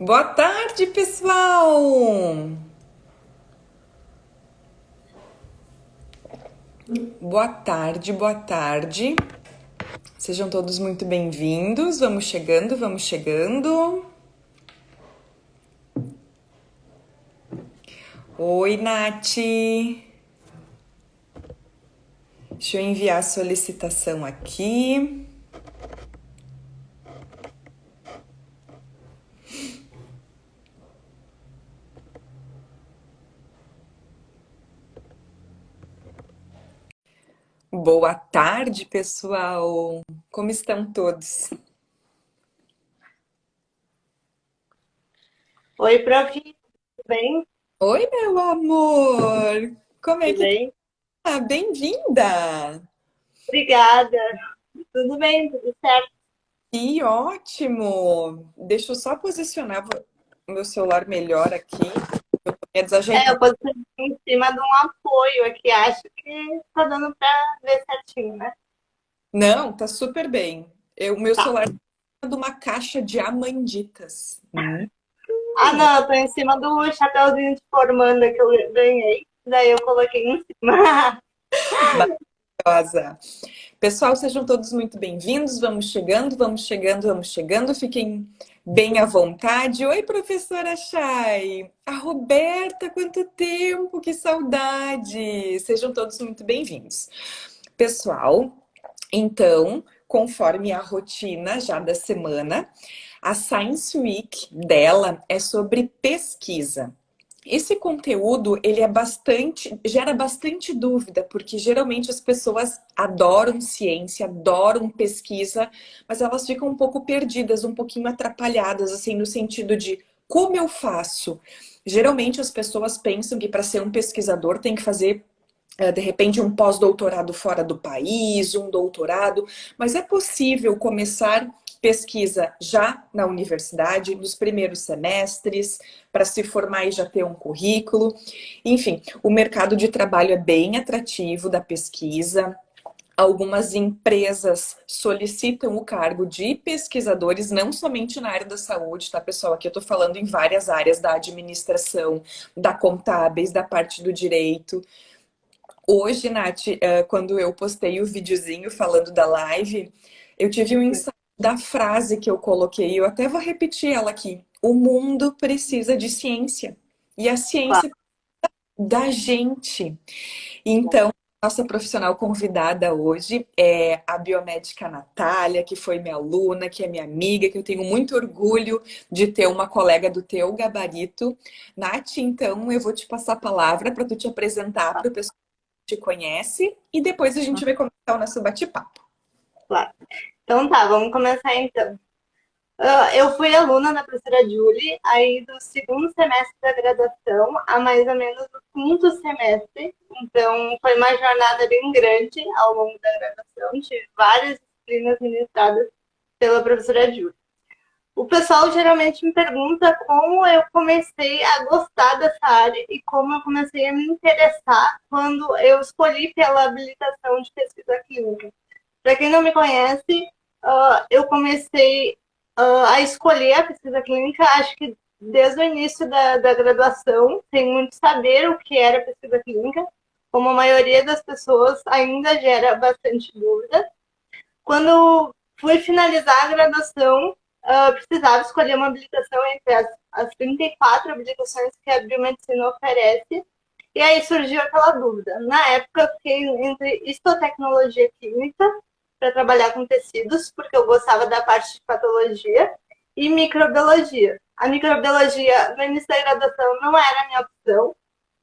Boa tarde, pessoal! Boa tarde, boa tarde. Sejam todos muito bem-vindos. Vamos chegando, vamos chegando. Oi, Nath. Deixa eu enviar a solicitação aqui. Boa tarde, pessoal. Como estão todos? Oi, prof, tudo bem? Oi, meu amor. Como é Tudo que bem? tá? Bem-vinda. Obrigada. Tudo bem, tudo certo. Que ótimo! Deixa eu só posicionar o meu celular melhor aqui. É Eu desajeitado. postei em cima de um apoio aqui, acho que tá dando pra ver certinho, né? Não, tá super bem. O meu Tá. celular tá de uma caixa de amanditas. Ah, não, eu tô em cima do chapeuzinho de formanda que eu ganhei, daí eu coloquei em cima. Maravilhosa. Pessoal, sejam todos muito bem-vindos. Vamos chegando, vamos chegando, vamos chegando. Fiquem bem à vontade. Oi, professora Chay. A Roberta, quanto tempo, que saudade. Sejam todos muito bem-vindos. Pessoal, então, conforme a rotina já da semana, a Science Week dela é sobre pesquisa. Esse conteúdo, ele é gera bastante dúvida, porque geralmente as pessoas adoram ciência, adoram pesquisa, mas elas ficam um pouco perdidas, um pouquinho atrapalhadas, assim, no sentido de como eu faço? Geralmente as pessoas pensam que para ser um pesquisador tem que fazer de repente um pós-doutorado fora do país, um doutorado, mas é possível começar pesquisa já na universidade, nos primeiros semestres, para se formar e já ter um currículo. Enfim, o mercado de trabalho é bem atrativo da pesquisa. Algumas empresas solicitam o cargo de pesquisadores, não somente na área da saúde, tá, pessoal? Aqui eu tô falando em várias áreas da administração, da contábeis, da parte do direito. Hoje, Nath, quando eu postei o videozinho falando da live, eu tive um insight da frase que eu coloquei, eu até vou repetir ela aqui. O mundo precisa de ciência. E a Claro. ciência da gente. Então, nossa profissional convidada hoje é a biomédica Natália, que foi minha aluna, que é minha amiga, que eu tenho muito orgulho de ter uma colega do teu gabarito. Nath, então eu vou te passar a palavra para tu te apresentar para o pessoal te conhece e depois a gente vai começar o nosso bate-papo. Claro. Então tá, vamos começar então. Eu fui aluna da professora Julie, aí do segundo semestre da graduação a mais ou menos o quinto semestre. Então, foi uma jornada bem grande ao longo da graduação. Tive várias disciplinas ministradas pela professora Julie. O pessoal geralmente me pergunta como eu comecei a gostar dessa área e como eu comecei a me interessar quando eu escolhi pela habilitação de pesquisa clínica. Para quem não me conhece, eu comecei a escolher a pesquisa clínica, acho que desde o início da graduação, sem muito saber o que era pesquisa clínica, como a maioria das pessoas ainda gera bastante dúvida. Quando fui finalizar a graduação, precisava escolher uma habilitação entre as 34 habilitações que a biomedicina oferece. E aí surgiu aquela dúvida. Na época, eu fiquei entre histotecnologia química, para trabalhar com tecidos, porque eu gostava da parte de patologia, e microbiologia. A microbiologia, no início da graduação, não era a minha opção.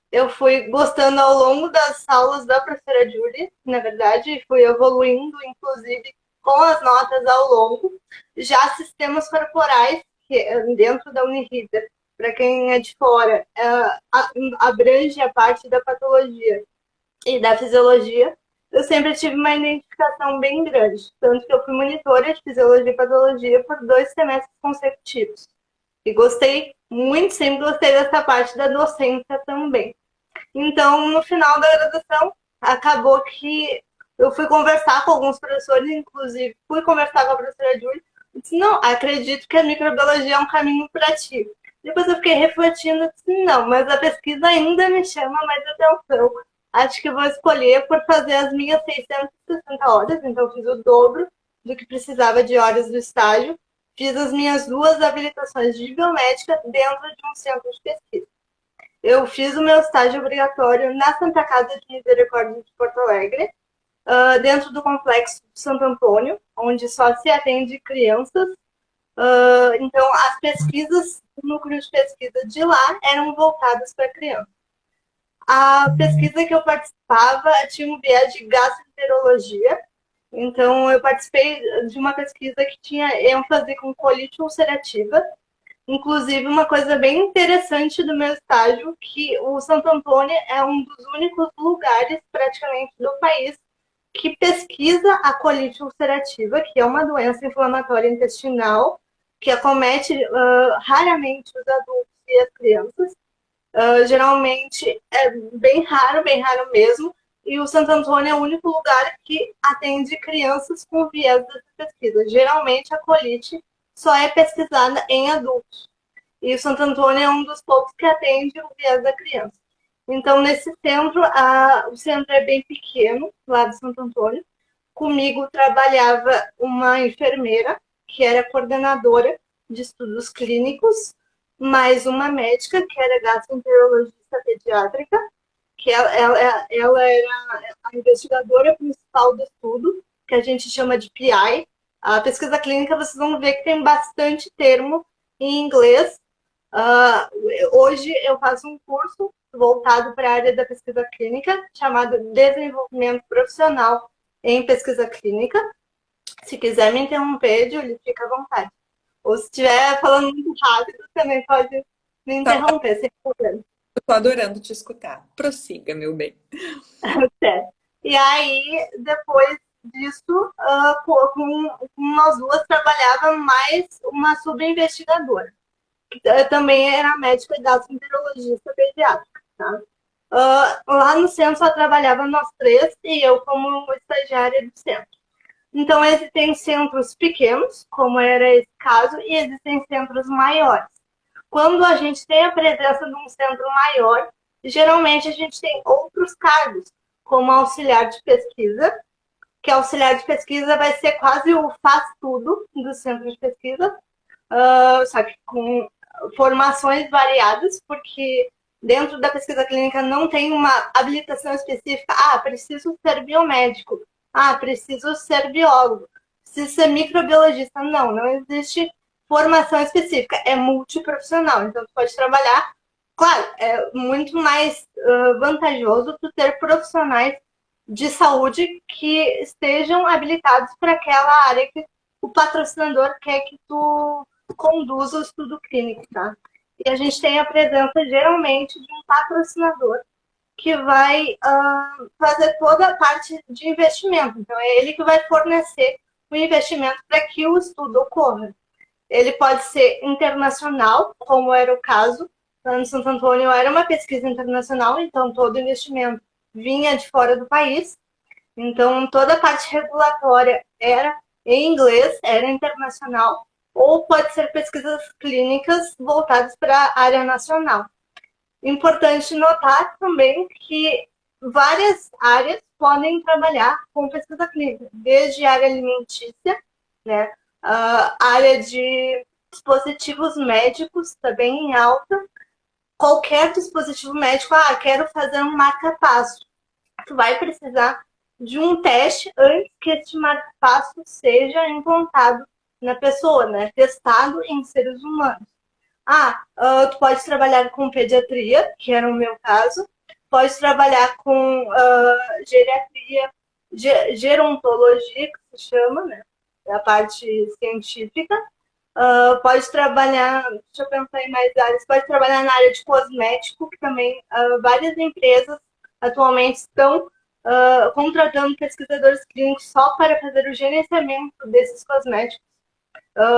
Eu fui gostando ao longo das aulas da professora Julie, na verdade, fui evoluindo, inclusive, com as notas ao longo. Já sistemas corporais, que dentro da Uniriter, para quem é de fora, abrange a parte da patologia e da fisiologia. Eu sempre tive uma identificação bem grande, tanto que eu fui monitora de fisiologia e patologia por 2 semestres consecutivos. E gostei muito, sempre gostei dessa parte da docência também. Então, no final da graduação, acabou que eu fui conversar com alguns professores, inclusive fui conversar com a professora Júlia, disse, não, acredito que a microbiologia é um caminho para ti. Depois eu fiquei refletindo, disse, não, mas a pesquisa ainda me chama mais atenção. Acho que eu vou escolher por fazer as minhas 660 horas, então eu fiz o dobro do que precisava de horas do estágio. Fiz as minhas 2 habilitações de biomédica dentro de um centro de pesquisa. Eu fiz o meu estágio obrigatório na Santa Casa de Misericórdia de Porto Alegre, dentro do complexo de Santo Antônio, onde só se atende crianças. Então, as pesquisas, o núcleo de pesquisa de lá eram voltadas para crianças. A pesquisa que eu participava tinha um viés de gastroenterologia, então eu participei de uma pesquisa que tinha ênfase com colite ulcerativa. Inclusive, uma coisa bem interessante do meu estágio, que o Santo Antônio é um dos únicos lugares, praticamente, do país que pesquisa a colite ulcerativa, que é uma doença inflamatória intestinal, que acomete raramente os adultos e as crianças. Geralmente é bem raro mesmo, e o Santo Antônio é o único lugar que atende crianças com viés dessa pesquisa. Geralmente a colite só é pesquisada em adultos. E o Santo Antônio é um dos poucos que atende o viés da criança. Então, nesse centro, o centro é bem pequeno, lá de Santo Antônio. Comigo trabalhava uma enfermeira, que era coordenadora de estudos clínicos, mais uma médica, que era gastroenterologista pediátrica, que ela era a investigadora principal do estudo, que a gente chama de PI. A pesquisa clínica, vocês vão ver que tem bastante termo em inglês. Hoje eu faço um curso voltado para a área da pesquisa clínica, chamado Desenvolvimento Profissional em Pesquisa Clínica. Se quiser me interromper, Julie, fica à vontade. Ou se estiver falando muito rápido, também pode me Tá, interromper, sem problema. eu tô adorando te escutar. Prossiga, meu bem. Certo. E aí, depois disso, com nós duas trabalhava mais uma subinvestigadora. Eu também era médica gastroenterologista pediátrica, tá? Lá no centro só trabalhava nós três e eu como estagiária do centro. Então, existem centros pequenos, como era esse caso, e existem centros maiores. Quando a gente tem a presença de um centro maior, geralmente a gente tem outros cargos, como auxiliar de pesquisa, que auxiliar de pesquisa vai ser quase o faz-tudo do centro de pesquisa, só que com formações variadas, porque dentro da pesquisa clínica não tem uma habilitação específica. Preciso ser biomédico. Preciso ser biólogo. Preciso ser microbiologista. Não existe formação específica. É multiprofissional. Então, tu pode trabalhar. Claro, é muito mais vantajoso tu ter profissionais de saúde que estejam habilitados para aquela área que o patrocinador quer que tu conduza o estudo clínico, tá? E a gente tem a presença, geralmente, de um patrocinador que vai fazer toda a parte de investimento. Então, é ele que vai fornecer o investimento para que o estudo ocorra. Ele pode ser internacional, como era o caso. No Santo Antônio era uma pesquisa internacional, então todo o investimento vinha de fora do país. Então, toda a parte regulatória era em inglês, era internacional, ou pode ser pesquisas clínicas voltadas para a área nacional. Importante notar também que várias áreas podem trabalhar com pesquisa clínica, desde a área alimentícia, né, a área de dispositivos médicos também em alta, qualquer dispositivo médico, quero fazer um marca-passo. Tu vai precisar de um teste antes que este marca-passo seja implantado na pessoa, né? Testado em seres humanos. Tu pode trabalhar com pediatria, que era o meu caso, pode trabalhar com geriatria, gerontologia, que se chama, né? A parte científica. Pode trabalhar, deixa eu pensar em mais áreas, pode trabalhar na área de cosmético, que também várias empresas atualmente estão contratando pesquisadores clínicos só para fazer o gerenciamento desses cosméticos.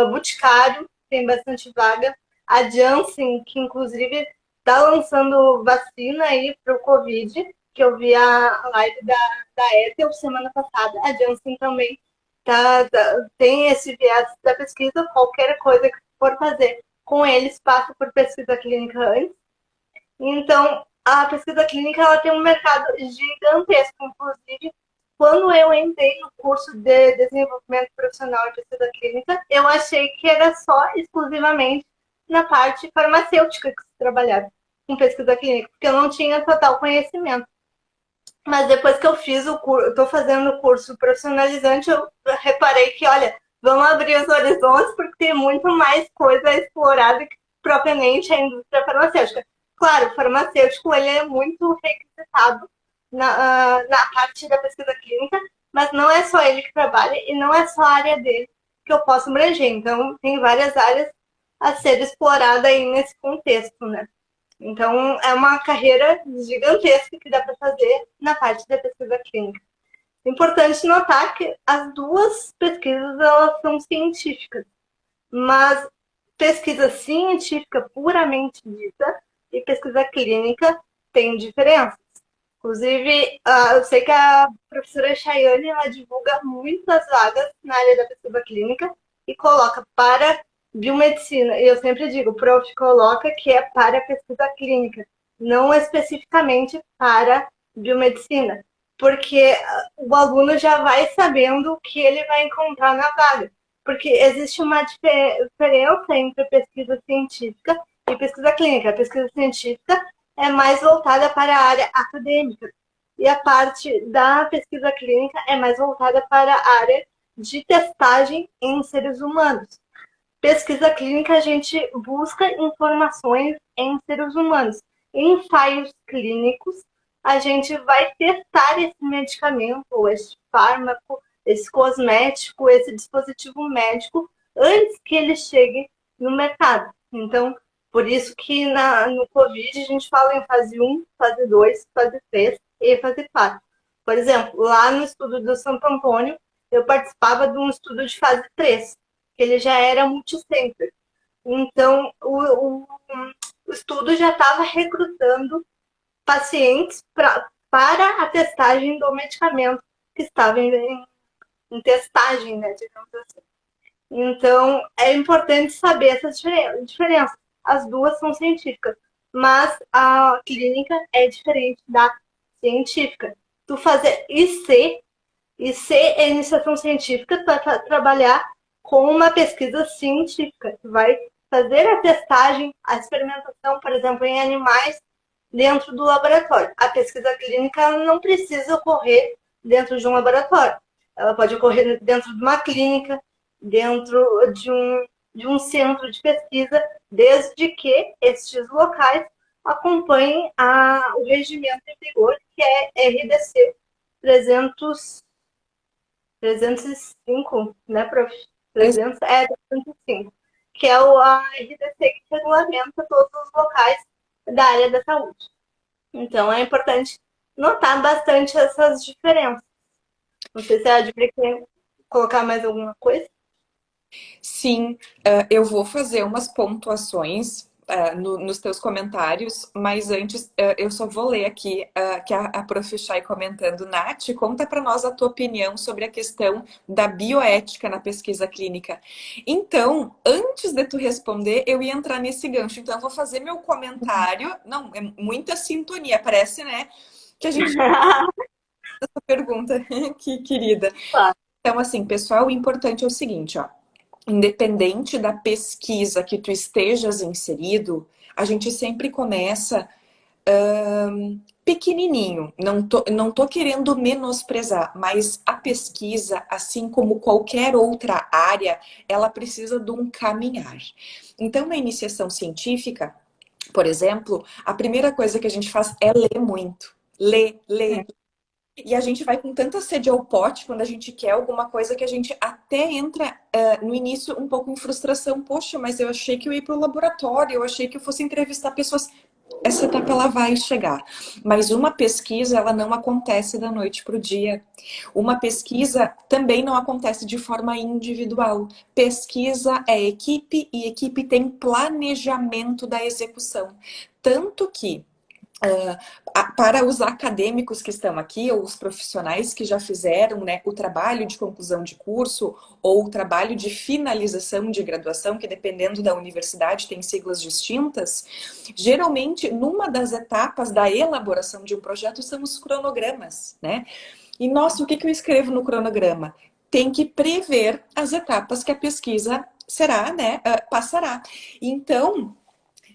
Boticário, tem bastante vaga. A Janssen, que inclusive está lançando vacina aí para o Covid, que eu vi a live da Ethel semana passada. A Janssen também tem esse viés da pesquisa, qualquer coisa que for fazer com eles passa por pesquisa clínica antes. Então, a pesquisa clínica ela tem um mercado gigantesco. Inclusive, quando eu entrei no curso de desenvolvimento profissional em pesquisa clínica, eu achei que era só exclusivamente na parte farmacêutica que se trabalhava com pesquisa clínica, porque eu não tinha total conhecimento. Mas depois que eu fiz o curso, estou fazendo o curso profissionalizante, eu reparei que, olha, vamos abrir os horizontes porque tem muito mais coisa a explorar do que propriamente a indústria farmacêutica. Claro, o farmacêutico ele é muito requisitado na parte da pesquisa clínica, mas não é só ele que trabalha e não é só a área dele que eu posso abranger. Então, tem várias áreas a ser explorada aí nesse contexto, né? Então, é uma carreira gigantesca que dá para fazer na parte da pesquisa clínica. É importante notar que as duas pesquisas elas são científicas, mas pesquisa científica puramente dita e pesquisa clínica tem diferenças. Inclusive, eu sei que a professora Chayane ela divulga muitas vagas na área da pesquisa clínica e coloca para biomedicina. E eu sempre digo, prof, coloca que é para pesquisa clínica, não especificamente para biomedicina, porque o aluno já vai sabendo o que ele vai encontrar na vaga. Porque existe uma diferença entre pesquisa científica e pesquisa clínica. A pesquisa científica é mais voltada para a área acadêmica e a parte da pesquisa clínica é mais voltada para a área de testagem em seres humanos. Pesquisa clínica, a gente busca informações em seres humanos. Em ensaios clínicos, a gente vai testar esse medicamento, ou esse fármaco, esse cosmético, esse dispositivo médico, antes que ele chegue no mercado. Então, por isso que no Covid a gente fala em fase 1, fase 2, fase 3 e fase 4. Por exemplo, lá no estudo do Santo Antônio, eu participava de um estudo de fase 3, ele já era multicenter. Então, o estudo já estava recrutando pacientes para a testagem do medicamento que estava em testagem, né, digamos assim. Então, é importante saber essas diferenças. As duas são científicas, mas a clínica é diferente da científica. Tu fazer IC é iniciação científica para trabalhar com uma pesquisa científica. Vai fazer a testagem, a experimentação, por exemplo, em animais dentro do laboratório. A pesquisa clínica não precisa ocorrer dentro de um laboratório. Ela pode ocorrer dentro de uma clínica, dentro de um centro de pesquisa, desde que estes locais acompanhem o regimento em vigor, que é RDC 305, né, prof? 305, que é a RDC que regulamenta todos os locais da área da saúde. Então, é importante notar bastante essas diferenças. Não sei se a Adri quer colocar mais alguma coisa. Sim, eu vou fazer umas pontuações nos teus comentários, mas antes eu só vou ler aqui que a Prof. Chay comentando. Nath, conta para nós a tua opinião sobre a questão da bioética na pesquisa clínica. Então, antes de tu responder, eu ia entrar nesse gancho. Então, eu vou fazer meu comentário. Não, é muita sintonia, parece, né? Que a gente essa pergunta, que querida. Claro. Então, assim, pessoal, o importante é o seguinte, ó. Independente da pesquisa que tu estejas inserido, a gente sempre começa pequenininho. Não tô querendo menosprezar, mas a pesquisa, assim como qualquer outra área, ela precisa de um caminhar. Então, na iniciação científica, por exemplo, a primeira coisa que a gente faz é ler muito. Ler. E a gente vai com tanta sede ao pote quando a gente quer alguma coisa que a gente até entra no início um pouco em frustração. Poxa, mas eu achei que eu ia para o laboratório, eu achei que eu fosse entrevistar pessoas. Essa etapa ela vai chegar. Mas uma pesquisa, ela não acontece da noite para o dia. Uma pesquisa também não acontece de forma individual. Pesquisa é equipe e equipe tem planejamento da execução. Tanto que para os acadêmicos que estão aqui, ou os profissionais que já fizeram, né, o trabalho de conclusão de curso ou o trabalho de finalização de graduação, que dependendo da universidade tem siglas distintas, geralmente numa das etapas da elaboração de um projeto são os cronogramas, né? E nossa, o que eu escrevo no cronograma? Tem que prever as etapas que a pesquisa será, né, passará. Então,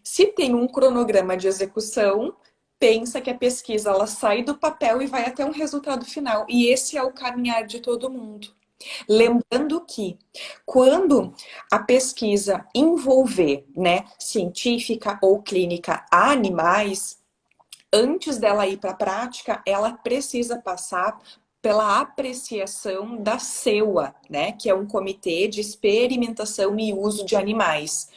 se tem um cronograma de execução, pensa que a pesquisa ela sai do papel e vai até um resultado final. E esse é o caminhar de todo mundo. Lembrando que quando a pesquisa envolver, né, científica ou clínica a animais, antes dela ir para a prática, ela precisa passar pela apreciação da CEUA, né, que é um comitê de experimentação e uso de animais.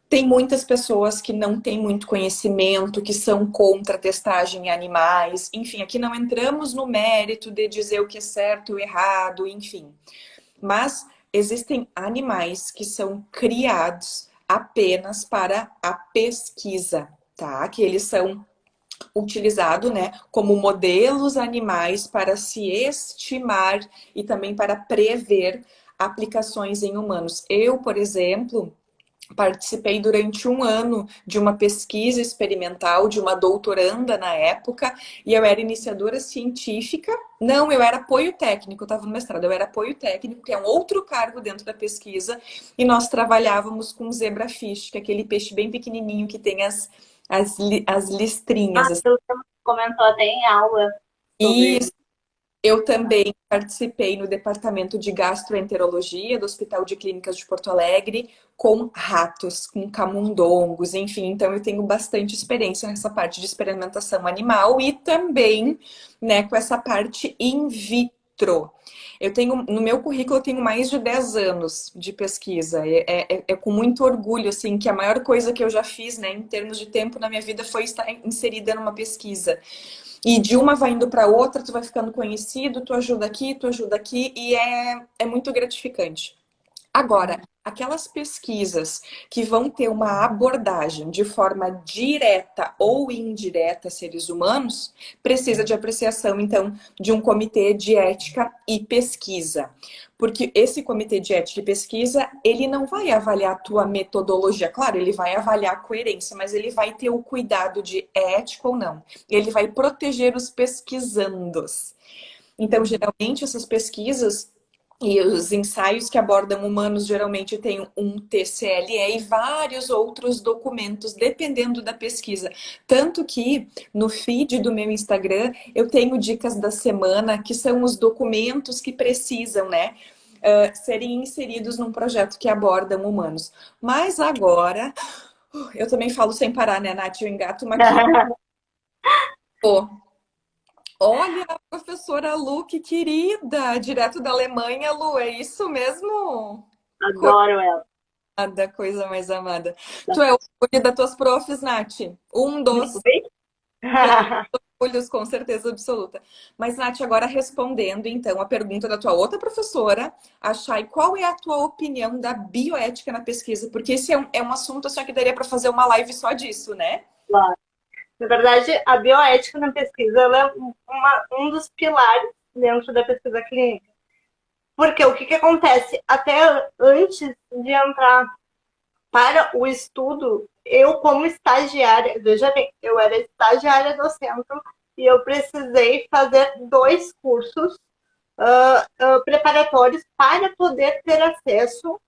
Tem muitas pessoas que não têm muito conhecimento, que são contra a testagem em animais. Enfim, aqui não entramos no mérito de dizer o que é certo ou errado, enfim. Mas existem animais que são criados apenas para a pesquisa, tá? Que eles são utilizados, né, como modelos animais para se estimar e também para prever aplicações em humanos. Eu, por exemplo, participei durante um ano de uma pesquisa experimental de uma doutoranda na época, e eu era iniciadora científica. Não, eu era apoio técnico, eu estava no mestrado, eu era apoio técnico, que é um outro cargo dentro da pesquisa, e nós trabalhávamos com zebrafish, que é aquele peixe bem pequenininho que tem as listrinhas. Assim. Você comentou até em aula E sobre. eu também participei no departamento de gastroenterologia do Hospital de Clínicas de Porto Alegre com ratos, com camundongos, enfim, então eu tenho bastante experiência nessa parte de experimentação animal e também, né, com essa parte in vitro. Eu tenho, no meu currículo, eu tenho mais de 10 anos de pesquisa. É com muito orgulho, assim, que a maior coisa que eu já fiz, né, em termos de tempo na minha vida foi estar inserida numa pesquisa. E de uma vai indo para outra, tu vai ficando conhecido, tu ajuda aqui, e é muito gratificante. Agora, aquelas pesquisas que vão ter uma abordagem de forma direta ou indireta a seres humanos, precisa de apreciação, então, de um comitê de ética e pesquisa. Porque esse comitê de ética e pesquisa, ele não vai avaliar a tua metodologia. Claro, ele vai avaliar a coerência, mas ele vai ter o cuidado de é ético ou não. Ele vai proteger os pesquisandos. Então, geralmente, essas pesquisas e os ensaios que abordam humanos geralmente têm um TCLE e vários outros documentos, dependendo da pesquisa. Tanto que no feed do meu Instagram eu tenho dicas da semana, que são os documentos que precisam, né? Serem inseridos num projeto que abordam humanos. Mas agora, eu também falo sem parar, né, Nath? Eu engato uma aqui. Pô, olha, a professora Lu, que querida! Direto da Alemanha, Lu, é isso mesmo? Adoro ela. Coisa mais amada. Tu é orgulho das tuas profs, Nath. Um dos Oi? orgulhos, com certeza absoluta. Mas, Nath, agora respondendo, então, a pergunta da tua outra professora, a Chay, qual é a tua opinião da bioética na pesquisa? Porque esse é um assunto só que daria para fazer uma live só disso, né? Claro. Na verdade, a bioética na pesquisa ela é um dos pilares dentro da pesquisa clínica. Porque o que acontece? Até antes de entrar para o estudo, eu, como estagiária, veja bem, eu era estagiária do centro e eu precisei fazer 2 cursos preparatórios para poder ter acesso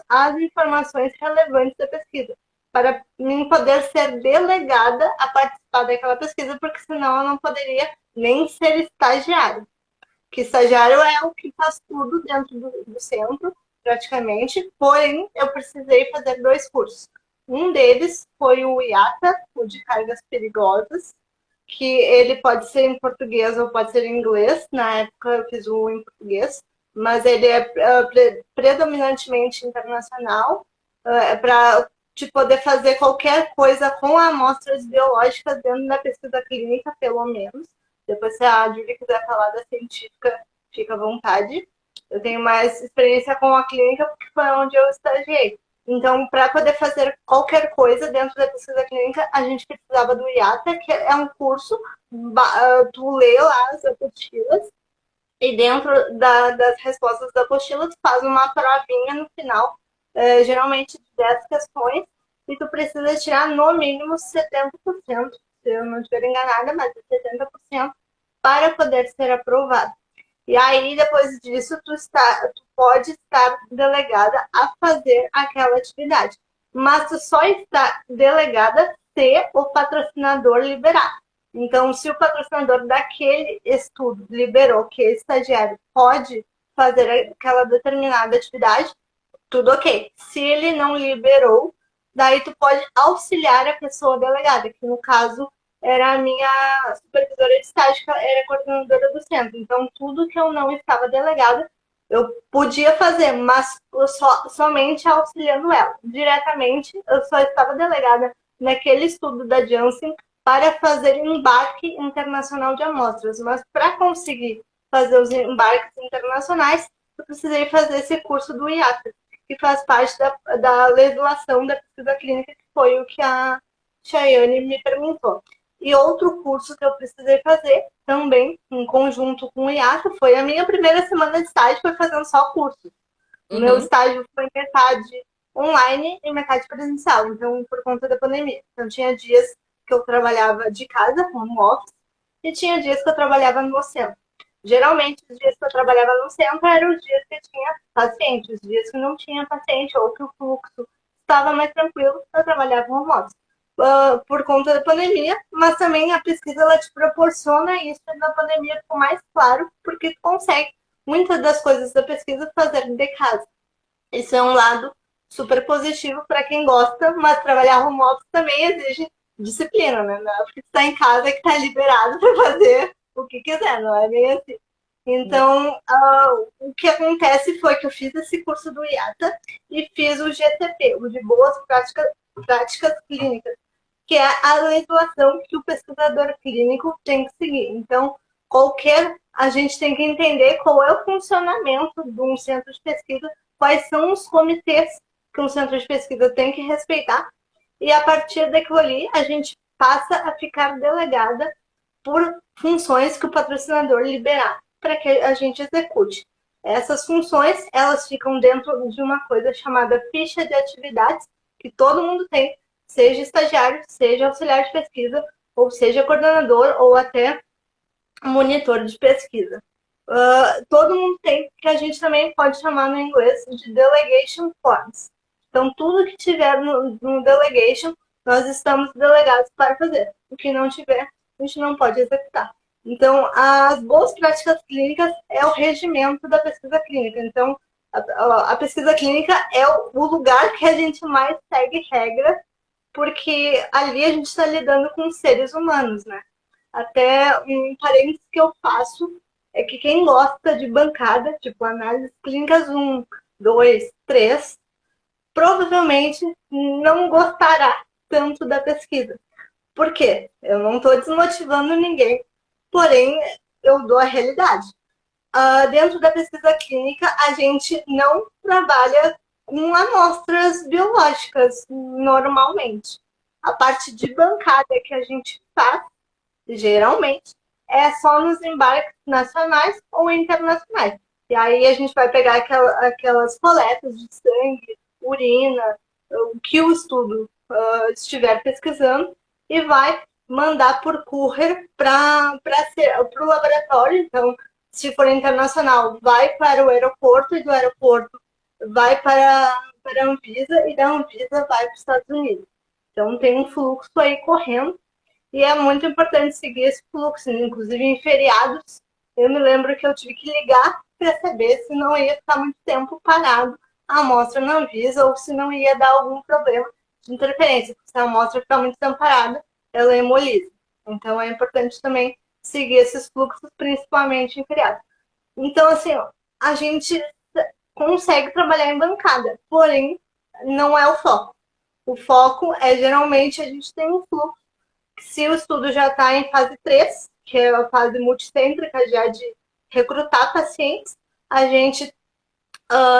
às informações relevantes da pesquisa, para mim poder ser delegada a participar daquela pesquisa, porque senão eu não poderia nem ser estagiário. Que estagiário é o que faz tudo dentro do centro, praticamente, porém eu precisei fazer 2 cursos. Um deles foi o IATA, o de cargas perigosas, que ele pode ser em português ou pode ser em inglês. Na época eu fiz o em português, mas ele é predominantemente internacional, para de poder fazer qualquer coisa com amostras biológicas dentro da pesquisa clínica, pelo menos. Depois, se a Júlia quiser falar da científica, fica à vontade. Eu tenho mais experiência com a clínica porque foi onde eu estagiei. Então, para poder fazer qualquer coisa dentro da pesquisa clínica, a gente precisava do IATA, que é um curso, tu lê lá as apostilas, e dentro das respostas da apostila, tu faz uma provinha no final, geralmente de 10 questões, e tu precisa tirar no mínimo 70%, se eu não estiver enganada, mas 70% para poder ser aprovado. E aí, depois disso, tu pode estar delegada a fazer aquela atividade. Mas tu só está delegada se o patrocinador liberar. Então, se o patrocinador daquele estudo liberou que o estagiário pode fazer aquela determinada atividade, tudo ok. Se ele não liberou, daí tu pode auxiliar a pessoa delegada, que no caso era a minha supervisora de estágio, que era coordenadora do centro. Então, tudo que eu não estava delegada, eu podia fazer, mas somente auxiliando ela. Diretamente, eu só estava delegada naquele estudo da Janssen para fazer embarque internacional de amostras. Mas para conseguir fazer os embarques internacionais, eu precisei fazer esse curso do IATA, que faz parte da legislação da pesquisa clínica, que foi o que a Chayane me perguntou. E outro curso que eu precisei fazer, também em conjunto com o IATA, foi a minha primeira semana de estágio, foi fazendo só curso. O meu estágio foi metade online e metade presencial, então, por conta da pandemia. Então, tinha dias que eu trabalhava de casa, home office, e tinha dias que eu trabalhava no centro. Geralmente, os dias que eu trabalhava no centro eram os dias que tinha paciente, os dias que não tinha paciente ou que o fluxo estava mais tranquilo, eu trabalhava no home office. Por conta da pandemia, mas também a pesquisa ela te proporciona isso na pandemia ficou mais claro, porque tu consegue muitas das coisas da pesquisa fazer de casa. Isso é um lado super positivo para quem gosta, mas trabalhar home office também exige disciplina, né? Não é porque tu tá em casa que tá liberado para fazer o que quiser, não é bem assim. Então, o que acontece foi que eu fiz esse curso do IATA e fiz o GTP, o de Boas Práticas Clínicas, que é a legislação que o pesquisador clínico tem que seguir. Então, a gente tem que entender qual é o funcionamento de um centro de pesquisa, quais são os comitês que um centro de pesquisa tem que respeitar, e a partir daquilo ali, a gente passa a ficar delegada por funções que o patrocinador liberar para que a gente execute. Essas funções, elas ficam dentro de uma coisa chamada ficha de atividades, que todo mundo tem, seja estagiário, seja auxiliar de pesquisa, ou seja coordenador, ou até monitor de pesquisa. Todo mundo tem, que a gente também pode chamar no inglês de delegation forms. Então, tudo que tiver no delegation, nós estamos delegados para fazer. O que não tiver, a gente não pode executar. Então, as boas práticas clínicas é o regimento da pesquisa clínica. Então, a pesquisa clínica é o lugar que a gente mais segue regra, porque ali a gente está lidando com seres humanos, né? Até um parênteses que eu faço é que quem gosta de bancada, tipo análises clínicas 1, 2, 3, provavelmente não gostará tanto da pesquisa. Por quê? Eu não estou desmotivando ninguém, porém eu dou a realidade. Dentro da pesquisa clínica, a gente não trabalha com amostras biológicas normalmente. A parte de bancada que a gente faz, geralmente, é só nos embarques nacionais ou internacionais. E aí a gente vai pegar aquelas coletas de sangue, urina, o que o estudo estiver pesquisando e vai mandar por courier para o laboratório. Então, se for internacional, vai para o aeroporto e do aeroporto vai para a Anvisa e da Anvisa vai para os Estados Unidos. Então, tem um fluxo aí correndo e é muito importante seguir esse fluxo, inclusive em feriados. Eu me lembro que eu tive que ligar para saber se não ia ficar muito tempo parado a amostra na Anvisa ou se não ia dar algum problema de interferência. Porque se a amostra ficar muito tempo parada, ela hemoliza. Então é importante também seguir esses fluxos, principalmente em feriados. Então, assim, a gente consegue trabalhar em bancada, porém, não é o foco. O foco é, geralmente, a gente tem um fluxo. Se o estudo já está em fase 3, que é a fase multicêntrica já de recrutar pacientes, a gente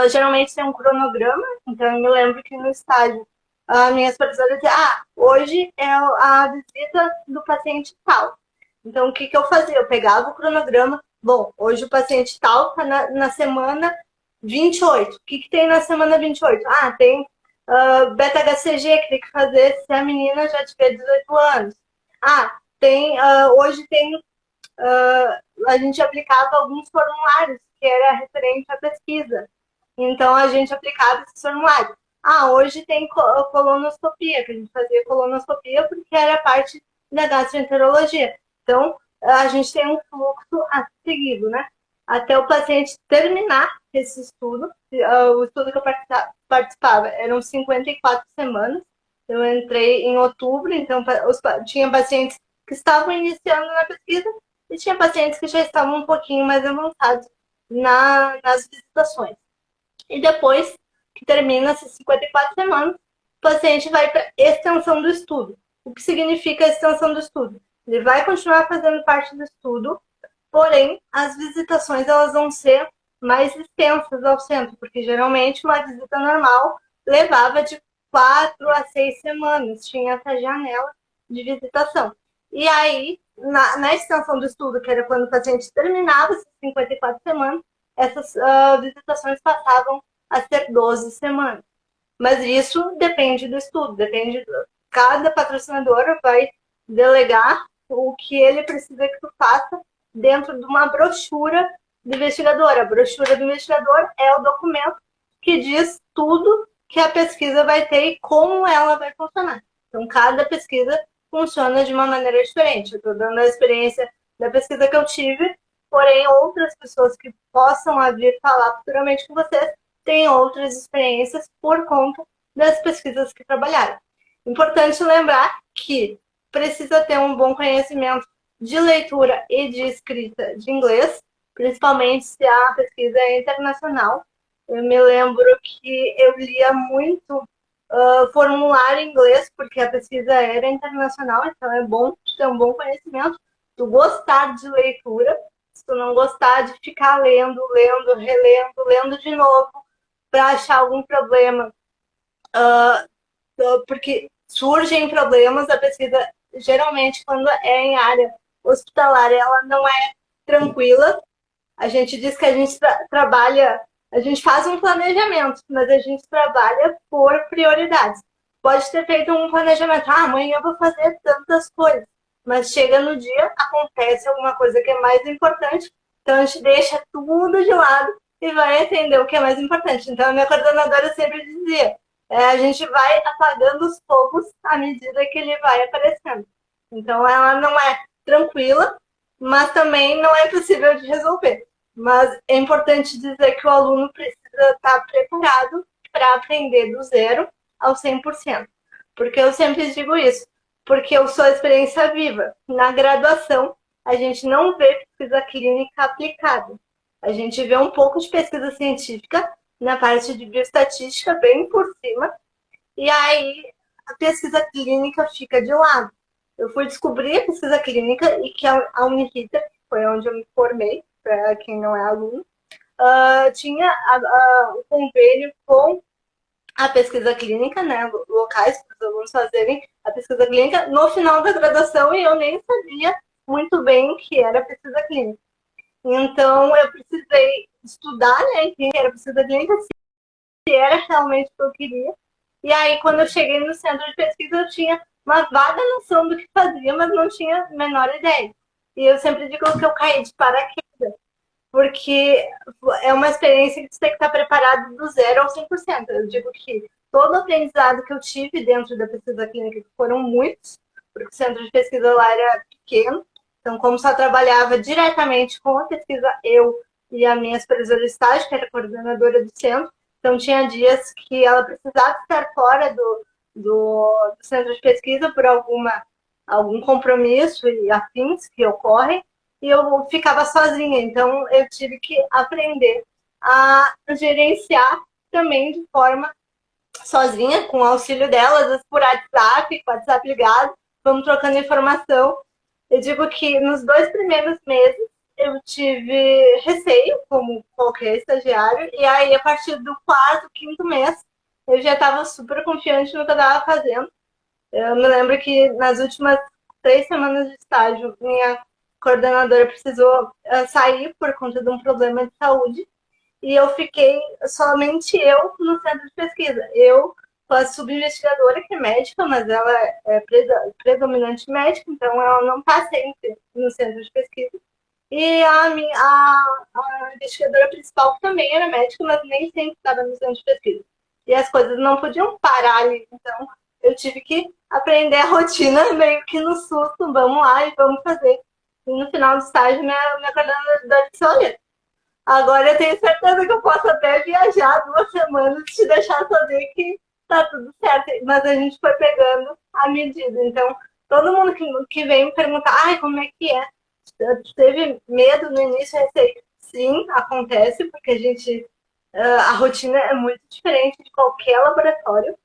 Geralmente tem um cronograma, então eu me lembro que no estágio a minha supervisora dizia, hoje é a visita do paciente tal. Então, o que, que eu fazia? Eu pegava o cronograma, bom, hoje o paciente tal está na semana 28. O que, que tem na semana 28? Tem beta-HCG que tem que fazer se a menina já tiver 18 anos. Hoje tem a gente aplicava alguns formulários que era referente à pesquisa. Então, a gente aplicava esses formulários. Hoje tem colonoscopia, que a gente fazia colonoscopia porque era parte da gastroenterologia. Então, a gente tem um fluxo a seguido, né? Até o paciente terminar esse estudo. O estudo que eu participava eram 54 semanas. Eu entrei em outubro, então tinha pacientes que estavam iniciando na pesquisa e tinha pacientes que já estavam um pouquinho mais avançados nas visitações. E depois que termina essas 54 semanas, o paciente vai para extensão do estudo. O que significa a extensão do estudo? Ele vai continuar fazendo parte do estudo, porém, as visitações elas vão ser mais extensas ao centro, porque geralmente uma visita normal levava de 4 a 6 semanas, tinha essa janela de visitação. E aí, na extensão do estudo, que era quando o paciente terminava essas 54 semanas, essas visitações passavam a ser 12 semanas. Mas isso depende do estudo, cada patrocinador vai delegar o que ele precisa que tu faça dentro de uma brochura do investigador. A brochura do investigador é o documento que diz tudo que a pesquisa vai ter e como ela vai funcionar. Então, cada pesquisa funciona de uma maneira diferente. Eu estou dando a experiência da pesquisa que eu tive, porém, outras pessoas que possam vir falar futuramente com vocês têm outras experiências por conta das pesquisas que trabalharam. Importante lembrar que precisa ter um bom conhecimento de leitura e de escrita de inglês, principalmente se a pesquisa é internacional. Eu me lembro que eu lia muito formulário em inglês, porque a pesquisa era internacional, então é bom ter um bom conhecimento, tu gostar de leitura, se tu não gostar de ficar lendo, relendo, lendo de novo, para achar algum problema, porque surgem problemas, a pesquisa, geralmente, quando é em área hospitalar, ela não é tranquila. A gente diz que a gente trabalha, a gente faz um planejamento, mas a gente trabalha por prioridades. Pode ter feito um planejamento, amanhã eu vou fazer tantas coisas, mas chega no dia, acontece alguma coisa que é mais importante, então a gente deixa tudo de lado e vai atender o que é mais importante. Então, a minha coordenadora sempre dizia, a gente vai apagando os fogos à medida que ele vai aparecendo. Então, ela não é tranquila, mas também não é impossível de resolver. Mas é importante dizer que o aluno precisa estar preparado para aprender do zero ao 100%. Porque eu sempre digo isso, porque eu sou a experiência viva. Na graduação, a gente não vê pesquisa clínica aplicada. A gente vê um pouco de pesquisa científica na parte de bioestatística, bem por cima, e aí a pesquisa clínica fica de lado. Eu fui descobrir a pesquisa clínica e que a Uniriter, que foi onde eu me formei, para quem não é aluno, tinha o convênio com a pesquisa clínica, né, locais para os alunos fazerem a pesquisa clínica no final da graduação, e eu nem sabia muito bem o que era pesquisa clínica. Então, eu precisei estudar, né, o que era pesquisa clínica, se era realmente o que eu queria. E aí, quando eu cheguei no centro de pesquisa, eu tinha uma vaga noção do que fazia, mas não tinha a menor ideia. E eu sempre digo que eu caí de paraquedas, porque é uma experiência que você tem que estar preparado do zero ao 100%. Eu digo que todo o aprendizado que eu tive dentro da pesquisa clínica, que foram muitos, porque o centro de pesquisa lá era pequeno, então, como só trabalhava diretamente com a pesquisa, eu e a minha supervisora de estágio, que era coordenadora do centro, então tinha dias que ela precisava estar fora do centro de pesquisa por algum compromisso e afins que ocorrem, e eu ficava sozinha. Então, eu tive que aprender a gerenciar também de forma sozinha, com o auxílio dela, às vezes por WhatsApp, com o WhatsApp ligado, vamos trocando informação. Eu digo que nos 2 primeiros meses eu tive receio, como qualquer estagiário, e aí a partir do quarto, quinto mês, eu já estava super confiante no que eu estava fazendo. Eu me lembro que nas últimas 3 semanas de estágio, minha coordenadora precisou sair por conta de um problema de saúde, e eu fiquei somente eu no centro de pesquisa. Eu, com a subinvestigadora, que é médica, mas ela é predominante médica, então ela não está sempre no centro de pesquisa. E a investigadora principal, que também era médica, mas nem sempre estava no centro de pesquisa. E as coisas não podiam parar ali. Então, eu tive que aprender a rotina meio que no susto. Vamos lá e vamos fazer. E no final do estágio, minha coordenadora disse, olha, agora eu tenho certeza que eu posso até viajar 2 semanas e te deixar saber que tá tudo certo. Mas a gente foi pegando a medida. Então, todo mundo que vem me perguntar, ai, como é que é? Teve medo no início, receio? Sim, acontece, porque a rotina é muito diferente de qualquer laboratório,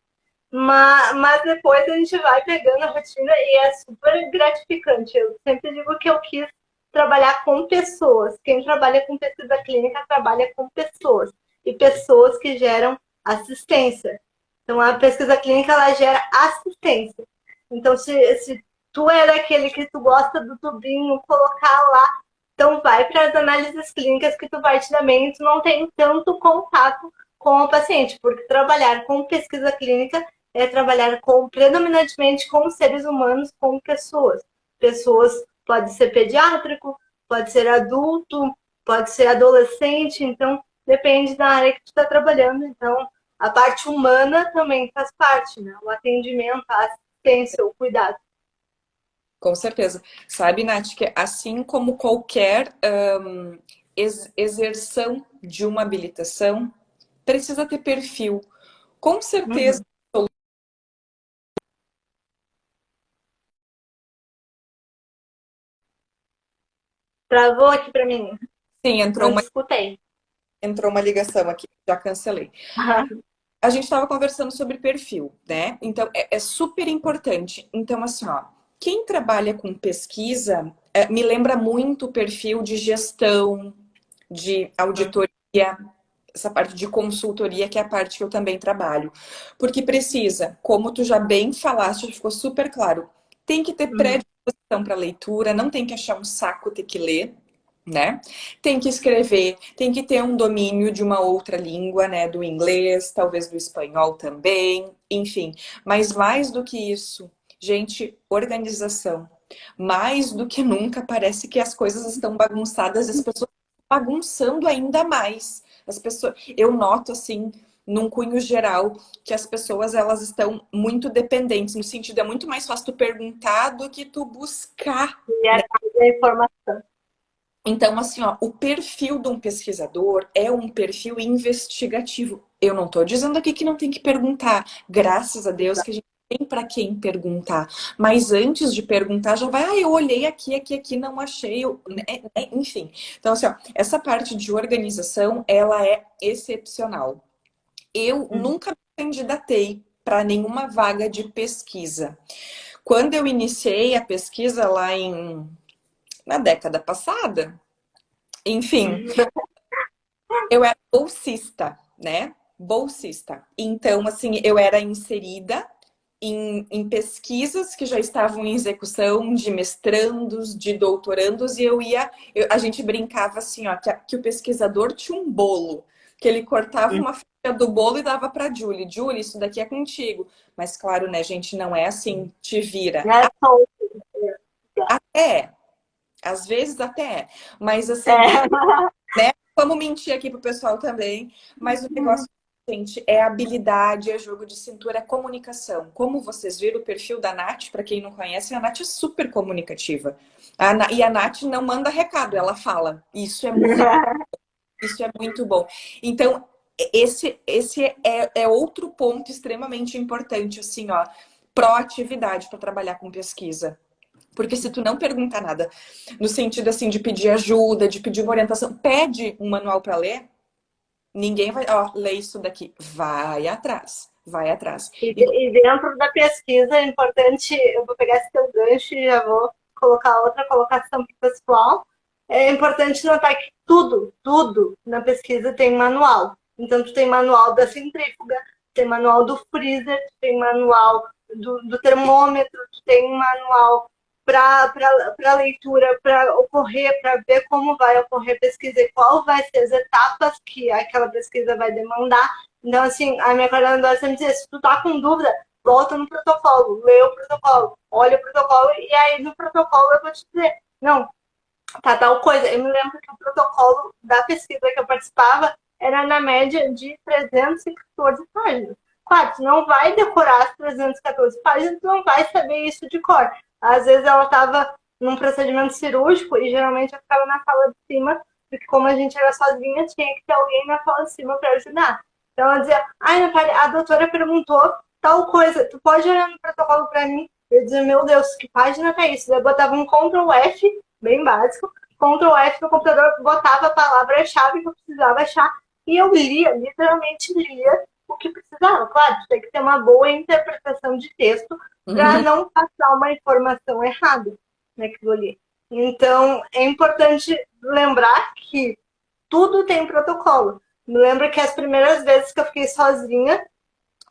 mas depois a gente vai pegando a rotina e é super gratificante. Eu sempre digo que eu quis trabalhar com pessoas. Quem trabalha com pesquisa clínica trabalha com pessoas e pessoas que geram assistência. Então, a pesquisa clínica ela gera assistência. Então, se tu é daquele que tu gosta do tubinho, colocar lá, então vai para as análises clínicas que tu vai te dar bem e tu não tem tanto contato com o paciente, porque trabalhar com pesquisa clínica é trabalhar predominantemente com seres humanos, com pessoas. Pessoas pode ser pediátrico, pode ser adulto, pode ser adolescente, então depende da área que tu está trabalhando. Então, a parte humana também faz parte, né? O atendimento, a assistência, o cuidado. Com certeza. Sabe, Nath, que assim como qualquer exerção de uma habilitação, precisa ter perfil. Com certeza. Uhum. Travou aqui para mim. Sim, Não te escutei. entrou uma ligação aqui, já cancelei. A gente estava conversando sobre perfil, né? Então, é super importante. Então, assim, ó, quem trabalha com pesquisa me lembra muito o perfil de gestão, de auditoria, essa parte de consultoria, que é a parte que eu também trabalho. Porque precisa, como tu já bem falaste, ficou super claro, tem que ter predisposição para leitura, não tem que achar um saco ter que ler, né? Tem que escrever, tem que ter um domínio de uma outra língua, né? Do inglês, talvez do espanhol também, enfim. Mas mais do que isso, gente, organização. Mais do que nunca, parece que as coisas estão bagunçadas, as pessoas estão bagunçando ainda mais. As pessoas, eu noto assim, num cunho geral, que as pessoas elas estão muito dependentes, no sentido é muito mais fácil tu perguntar do que tu buscar. E a informação. Então, assim, ó, o perfil de um pesquisador é um perfil investigativo. Eu não estou dizendo aqui que não tem que perguntar. Graças a Deus que a gente tem para quem perguntar. Mas antes de perguntar, já vai, eu olhei aqui, não achei, enfim. Então, assim, ó, essa parte de organização, ela é excepcional. Eu nunca me candidatei para nenhuma vaga de pesquisa. Quando eu iniciei a pesquisa lá na década passada, enfim, eu era bolsista, né? Bolsista. Então, assim, eu era inserida em pesquisas que já estavam em execução de mestrandos, de doutorandos, e a gente brincava assim, ó, que o pesquisador tinha um bolo, que ele cortava uma fatia do bolo e dava para Julie. Julie, isso daqui é contigo. Mas claro, né, gente, não é assim, te vira. Né? É, às vezes até é. Mas assim, É. né? Vamos mentir aqui pro pessoal também, mas o negócio, gente, é habilidade, é jogo de cintura, é comunicação. Como vocês viram o perfil da Nath, para quem não conhece, a Nath é super comunicativa. E a Nath não manda recado, ela fala. Isso é muito bom. Então, esse é outro ponto extremamente importante, assim, ó, proatividade para trabalhar com pesquisa. Porque se tu não pergunta nada, no sentido assim de pedir ajuda, de pedir uma orientação, pede um manual para ler, ninguém vai, ó, lê isso daqui. Vai atrás, vai atrás. E dentro da pesquisa é importante, eu vou pegar esse teu gancho e já vou colocar outra colocação para o pessoal. é importante notar que tudo na pesquisa tem manual. Então, tu tem manual da centrífuga, tem manual do freezer, tem manual do termômetro, tem manual para leitura, para ocorrer, para ver como vai ocorrer a pesquisa e qual vai ser as etapas que aquela pesquisa vai demandar. Então, assim, a minha coordenadora sempre dizia, se tu tá com dúvida, volta no protocolo, lê o protocolo, olha o protocolo, e aí no protocolo eu vou te dizer, não, tá tal coisa. Eu me lembro que o protocolo da pesquisa que eu participava era na média de 314 páginas. Claro, tu não vai decorar as 314 páginas, tu não vai saber isso de cor. Às vezes ela estava num procedimento cirúrgico e geralmente eu ficava na sala de cima, porque como a gente era sozinha, tinha que ter alguém na sala de cima para ajudar. Então ela dizia, ai, Natália, a doutora perguntou tal coisa, tu pode olhar no protocolo para mim? Eu dizia, meu Deus, que página que é isso? Eu botava um Ctrl F, bem básico, Ctrl F no computador, botava a palavra-chave que eu precisava achar e eu lia, literalmente lia o que precisava. Claro, tem que ter uma boa interpretação de texto para não passar uma informação errada naquilo ali. Então, é importante lembrar que tudo tem protocolo. Me lembro que as primeiras vezes que eu fiquei sozinha,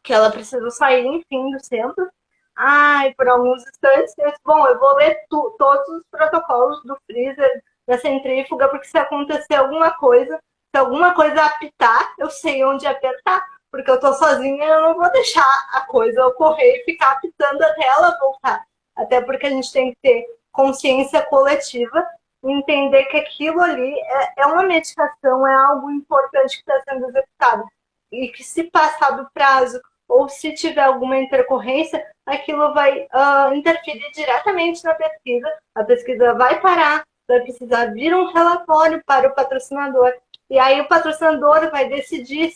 que ela precisou sair, enfim, do centro, ai, por alguns instantes, eu disse, bom, eu vou ler todos os protocolos do freezer, da centrífuga, porque se acontecer alguma coisa, se alguma coisa apitar, eu sei onde apertar, porque eu tô sozinha, eu não vou deixar a coisa ocorrer e ficar apitando até ela voltar. Até porque a gente tem que ter consciência coletiva, entender que aquilo ali é uma medicação, é algo importante que está sendo executado. E que se passar do prazo, ou se tiver alguma intercorrência, aquilo vai interferir diretamente na pesquisa. A pesquisa vai parar, vai precisar vir um relatório para o patrocinador. E aí o patrocinador vai decidir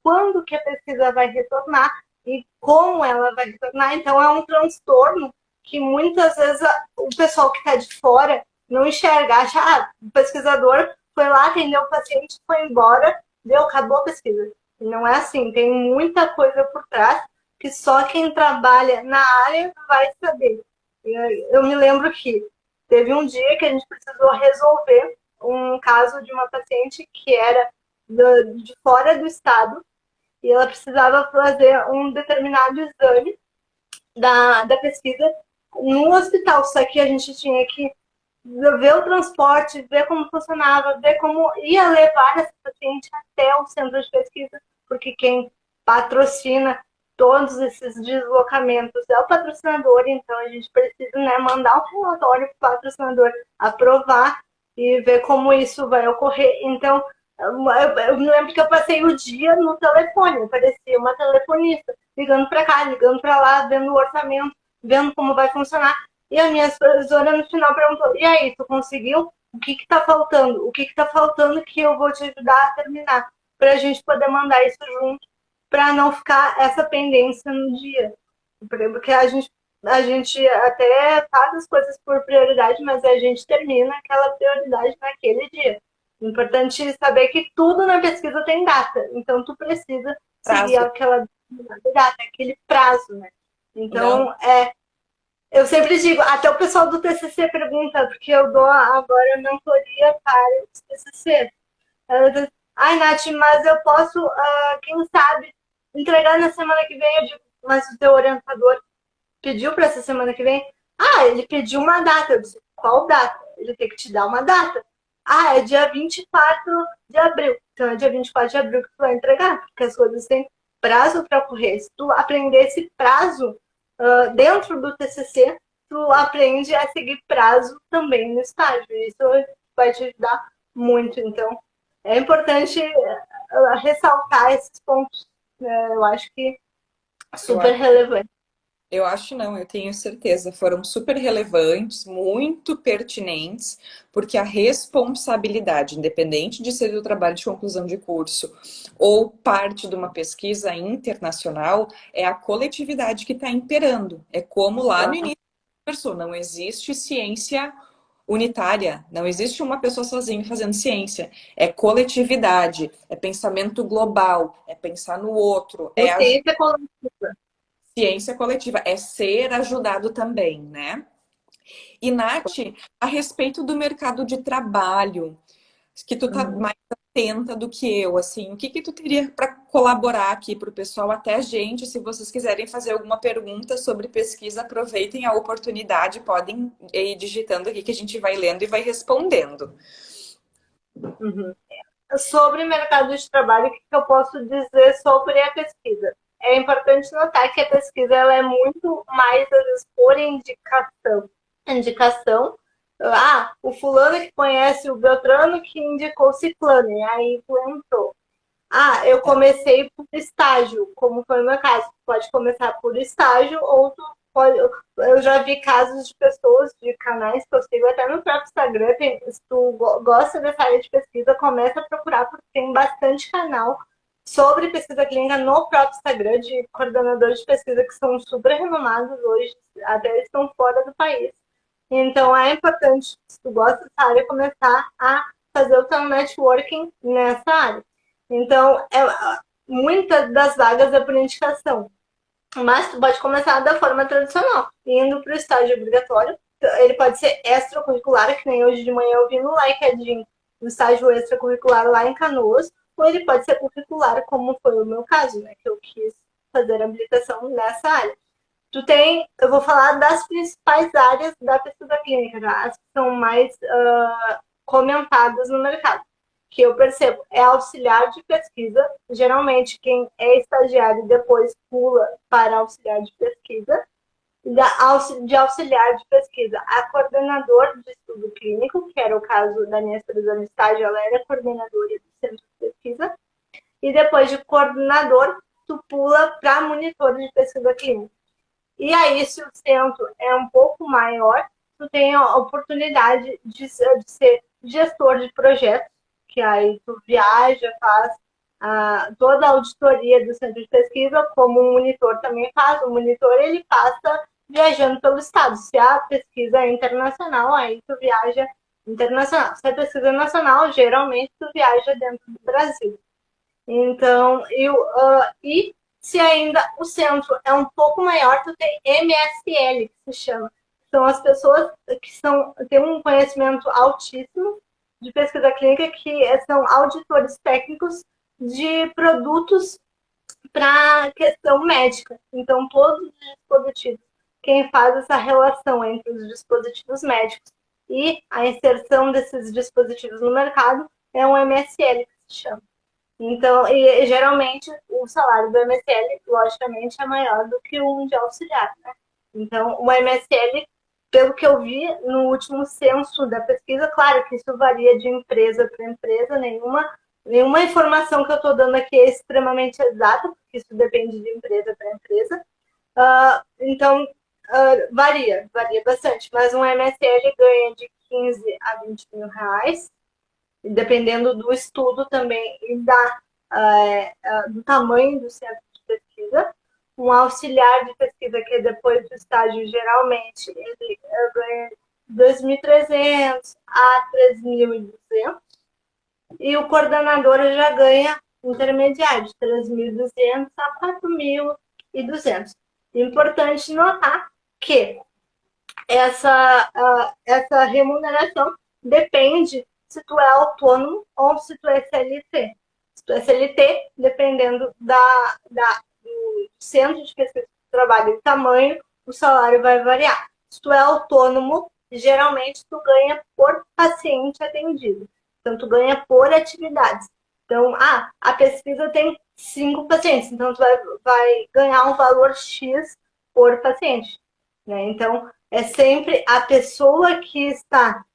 quando que a pesquisa vai retornar e como ela vai retornar. Então é um transtorno que muitas vezes o pessoal que está de fora não enxerga, acha, o pesquisador foi lá, atendeu o paciente, foi embora, deu, acabou a pesquisa. Não é assim, tem muita coisa por trás que só quem trabalha na área vai saber. Eu me lembro que teve um dia que a gente precisou resolver um caso de uma paciente que era de fora do estado e ela precisava fazer um determinado exame da pesquisa no hospital, só que a gente tinha que ver o transporte, ver como funcionava, ver como ia levar essa paciente até o centro de pesquisa, porque quem patrocina todos esses deslocamentos é o patrocinador, então a gente precisa, né, mandar um relatório para o patrocinador aprovar e ver como isso vai ocorrer. Então, eu me lembro que eu passei o dia no telefone, eu parecia uma telefonista, ligando para cá, ligando para lá, vendo o orçamento, vendo como vai funcionar. E a minha supervisora no final perguntou, e aí, tu conseguiu? O que está faltando? O que está faltando que eu vou te ajudar a terminar? Para a gente poder mandar isso junto, para não ficar essa pendência no dia. Porque a gente até faz as coisas por prioridade, mas a gente termina aquela prioridade naquele dia. Importante saber que tudo na pesquisa tem data, então tu precisa seguir Prazo. aquela data, aquele prazo, né? Não, Então, eu sempre digo, até o pessoal do TCC pergunta, porque eu dou agora mentoria para os TCC. Ela diz, ai, Nath, mas eu posso, quem sabe, entregar na semana que vem. Eu digo, mas o teu orientador pediu para essa semana que vem? Ah, ele pediu uma data. Eu disse, qual data? Ele tem que te dar uma data. Ah, é dia 24 de abril. Então é dia 24 de abril que tu vai entregar, porque as coisas têm prazo para ocorrer. Se tu aprender esse prazo dentro do TCC, tu aprende a seguir prazo também no estágio. Isso vai te ajudar muito. Então, é importante ressaltar esses pontos. Eu acho que é eu super relevante. Eu acho não, eu tenho certeza. Foram super relevantes, muito pertinentes, porque a responsabilidade, independente de ser do trabalho de conclusão de curso ou parte de uma pesquisa internacional, é a coletividade que está imperando. É como lá no início conversou, não existe ciência unitária, não existe uma pessoa sozinha fazendo ciência. É coletividade, é pensamento global, é pensar no outro, É é a ciência coletiva. ciência coletiva, é ser ajudado também, né? E, Nath, a respeito do mercado de trabalho, que tu tá Uhum. mais atenta do que eu, assim, o que que tu teria para colaborar aqui para o pessoal, até a gente, se vocês quiserem fazer alguma pergunta sobre pesquisa, aproveitem a oportunidade, podem ir digitando aqui que a gente vai lendo e vai respondendo. Uhum. Sobre mercado de trabalho, o que eu posso dizer sobre a pesquisa? É importante notar que a pesquisa ela é muito mais, às vezes, por indicação. Indicação, o fulano que conhece o Beltrano que indicou o ciclano, e aí tu entrou. Eu comecei por estágio, como foi o meu caso. Pode começar por estágio, ou tu pode. Eu já vi casos de pessoas, de canais que eu sigo até no próprio Instagram. Se tu gosta dessa área de pesquisa, começa a procurar, porque tem bastante canal sobre pesquisa clínica no próprio Instagram, de coordenadores de pesquisa que são super renomados hoje, até eles estão fora do país. Então é importante, se tu gosta dessa área, começar a fazer o teu networking nessa área. Então, muitas das vagas é por indicação. Mas tu pode começar da forma tradicional, indo para o estágio obrigatório. Ele pode ser extracurricular, que nem hoje de manhã eu vi no LinkedIn, o estágio extracurricular lá em Canoas, ou ele pode ser curricular, como foi o meu caso, né, que eu quis fazer a habilitação nessa área. Eu vou falar das principais áreas da pesquisa clínica, tá? As que são mais comentadas no mercado, que eu percebo é auxiliar de pesquisa. Geralmente, quem é estagiário depois pula para auxiliar de pesquisa. De auxiliar de pesquisa a coordenador de estudo clínico, que era o caso da minha esposa no estágio, ela era coordenadora do centro de pesquisa. E depois de coordenador, tu pula para monitor de pesquisa clínica. E aí, se o centro é um pouco maior, tu tem a oportunidade de ser gestor de projetos, que aí tu viaja, faz toda a auditoria do centro de pesquisa, como o monitor também faz. O monitor, ele passa viajando pelo estado. Se a pesquisa é internacional, aí tu viaja internacional. Se a pesquisa é nacional, geralmente tu viaja dentro do Brasil. Então, e se ainda o centro é um pouco maior, tu tem MSL, que se chama. São as pessoas que têm um conhecimento altíssimo de pesquisa clínica, que são auditores técnicos de produtos para questão médica. Então, todos os dispositivos, quem faz essa relação entre os dispositivos médicos e a inserção desses dispositivos no mercado é um MSL, que se chama. Então, e geralmente o salário do MSL, logicamente, é maior do que um de auxiliar, né? Então, o MSL, pelo que eu vi no último censo da pesquisa, claro que isso varia de empresa para empresa, nenhuma informação que eu estou dando aqui é extremamente exata, porque isso depende de empresa para empresa. Então, varia bastante, mas um MSL ganha de 15 a 20 mil reais, dependendo do estudo também e do tamanho do centro de pesquisa. Um auxiliar de pesquisa, que é depois do estágio, geralmente, ele ganha 2.300 a 3.200. E o coordenador já ganha intermediário, de 3.200 a 4.200. Importante notar que essa remuneração depende se tu é autônomo ou se tu é CLT. Se tu é CLT, dependendo do centro de pesquisa do trabalho e tamanho, o salário vai variar. Se tu é autônomo, geralmente tu ganha por paciente atendido. Então, tu ganha por atividades. Então, a pesquisa tem 5 pacientes, então tu vai ganhar um valor X por paciente. Né? Então, é sempre a pessoa que está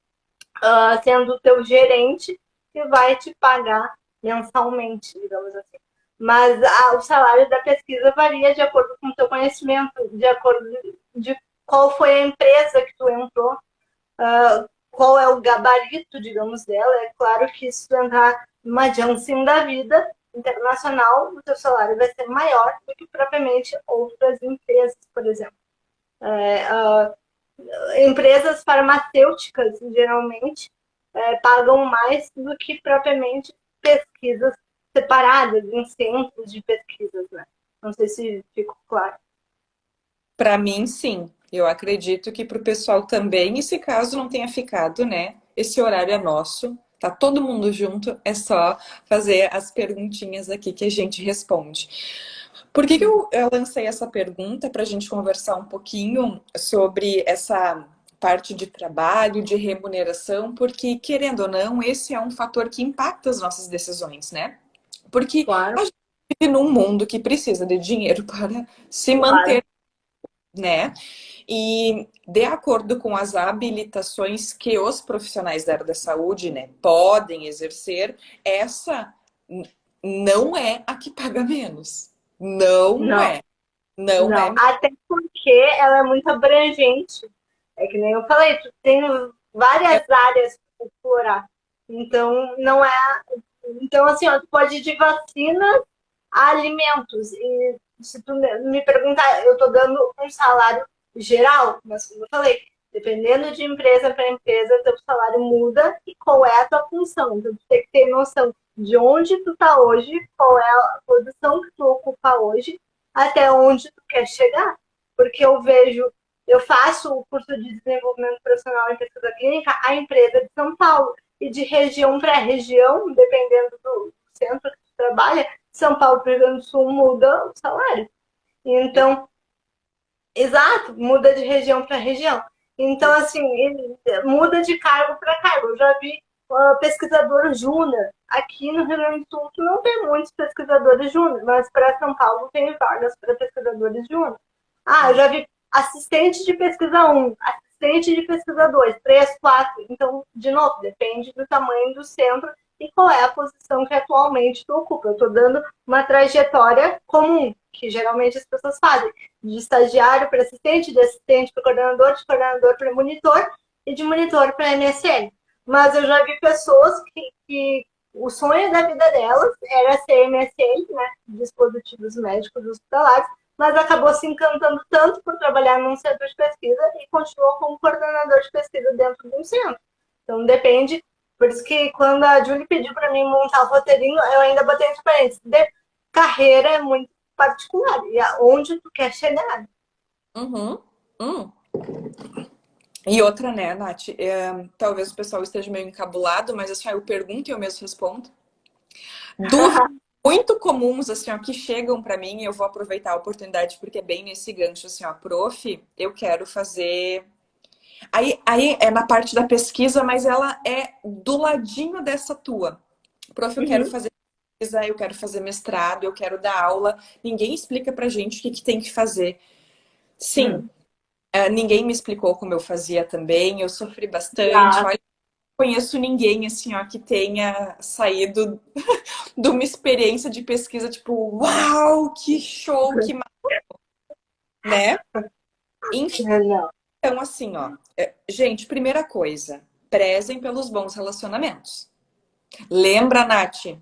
sendo o teu gerente que vai te pagar mensalmente, digamos assim. Mas o salário da pesquisa varia de acordo com o teu conhecimento, de acordo de qual foi a empresa que tu entrou, qual é o gabarito, digamos, dela. É claro que se tu entrar numa Janssen da vida internacional, o teu salário vai ser maior do que propriamente outras empresas, por exemplo. Empresas farmacêuticas, geralmente, pagam mais do que propriamente pesquisas separadas em centros de pesquisas, né? Não sei se ficou claro. Para mim, sim. Eu acredito que para o pessoal também, e se caso não tenha ficado, né? Esse horário é nosso, tá todo mundo junto, é só fazer as perguntinhas aqui que a gente responde. Por que que eu lancei essa pergunta para a gente conversar um pouquinho sobre essa parte de trabalho, de remuneração, porque, querendo ou não, esse é um fator que impacta as nossas decisões, né? Porque Claro, a gente vive num mundo que precisa de dinheiro para se claro. manter, né? E de acordo com as habilitações que os profissionais da área da saúde, né, podem exercer, essa não é a que paga menos. Não Não, é. Não não. é. Até porque ela é muito abrangente. É que nem eu falei, tu tem várias áreas para explorar. Então, não é. Então, assim, ó, tu pode ir de vacina a alimentos. E se tu me perguntar, eu estou dando um salário geral, mas como eu falei, dependendo de empresa para empresa, teu salário muda e qual é a tua função. Então, tu tem que ter noção de onde tu está hoje, qual é a posição que tu ocupa hoje, até onde tu quer chegar. Porque eu vejo, eu faço o curso de desenvolvimento profissional em pesquisa clínica, a empresa de São Paulo, e de região para região, dependendo do centro que tu trabalha, São Paulo, Rio Grande do Sul muda o salário. Então, exato, muda de região para região. Então, assim, muda de cargo para cargo. Eu já vi pesquisador júnior. Aqui no Rio Grande do Sul não tem muitos pesquisadores júnior, mas para São Paulo tem vagas para pesquisadores júnior. Ah, eu já vi assistente de pesquisa um, assistente de pesquisa 2, 3, 4. Então, de novo, depende do tamanho do centro e qual é a posição que atualmente tu ocupa. Eu estou dando uma trajetória comum, que geralmente as pessoas fazem, de estagiário para assistente, de assistente para coordenador, de coordenador para monitor e de monitor para MSL. Mas eu já vi pessoas que o sonho da vida delas era ser MSL, né, dispositivos médicos hospitalares, mas acabou se encantando tanto por trabalhar num centro de pesquisa e continuou como coordenador de pesquisa dentro de um centro. Então depende. Por isso que quando a Julie pediu para mim montar o roteirinho, eu ainda botei entre parênteses. Carreira é muito particular e aonde tu quer chegar. Uhum. Hum. E outra, né, Nath? Talvez o pessoal esteja meio encabulado, mas assim, eu pergunto e eu mesmo respondo. Dúvidas muito comuns, assim, ó, que chegam para mim, e eu vou aproveitar a oportunidade porque é bem nesse gancho, assim, ó, prof, eu quero fazer. Aí é na parte da pesquisa, mas ela é do ladinho dessa tua. Prof, eu quero Uhum. fazer pesquisa, eu quero fazer mestrado, eu quero dar aula. Ninguém explica pra gente o que que tem que fazer. Sim, Hum. ninguém me explicou como eu fazia também, eu sofri bastante. Já. Olha, não conheço ninguém assim, ó, que tenha saído de uma experiência de pesquisa, tipo, uau, que show, que né? Enfim, Não. então assim, ó, gente, primeira coisa, prezem pelos bons relacionamentos. Lembra, Nath?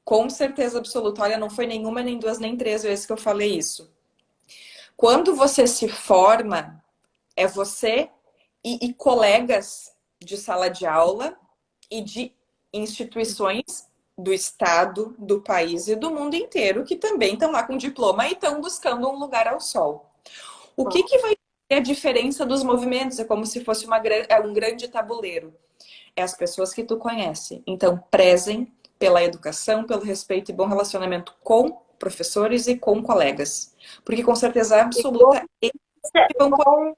Com certeza absoluta, olha, não foi nenhuma, nem duas, nem três vezes que eu falei isso. Quando você se forma, é você e colegas de sala de aula e de instituições do estado, do país e do mundo inteiro que também estão lá com diploma e estão buscando um lugar ao sol. O que que vai ser a diferença dos movimentos? É como se fosse um grande tabuleiro. É as pessoas que tu conhece. Então, prezem pela educação, pelo respeito e bom relacionamento com professores e com colegas. Porque com certeza E com, absoluta eles vão poder. com,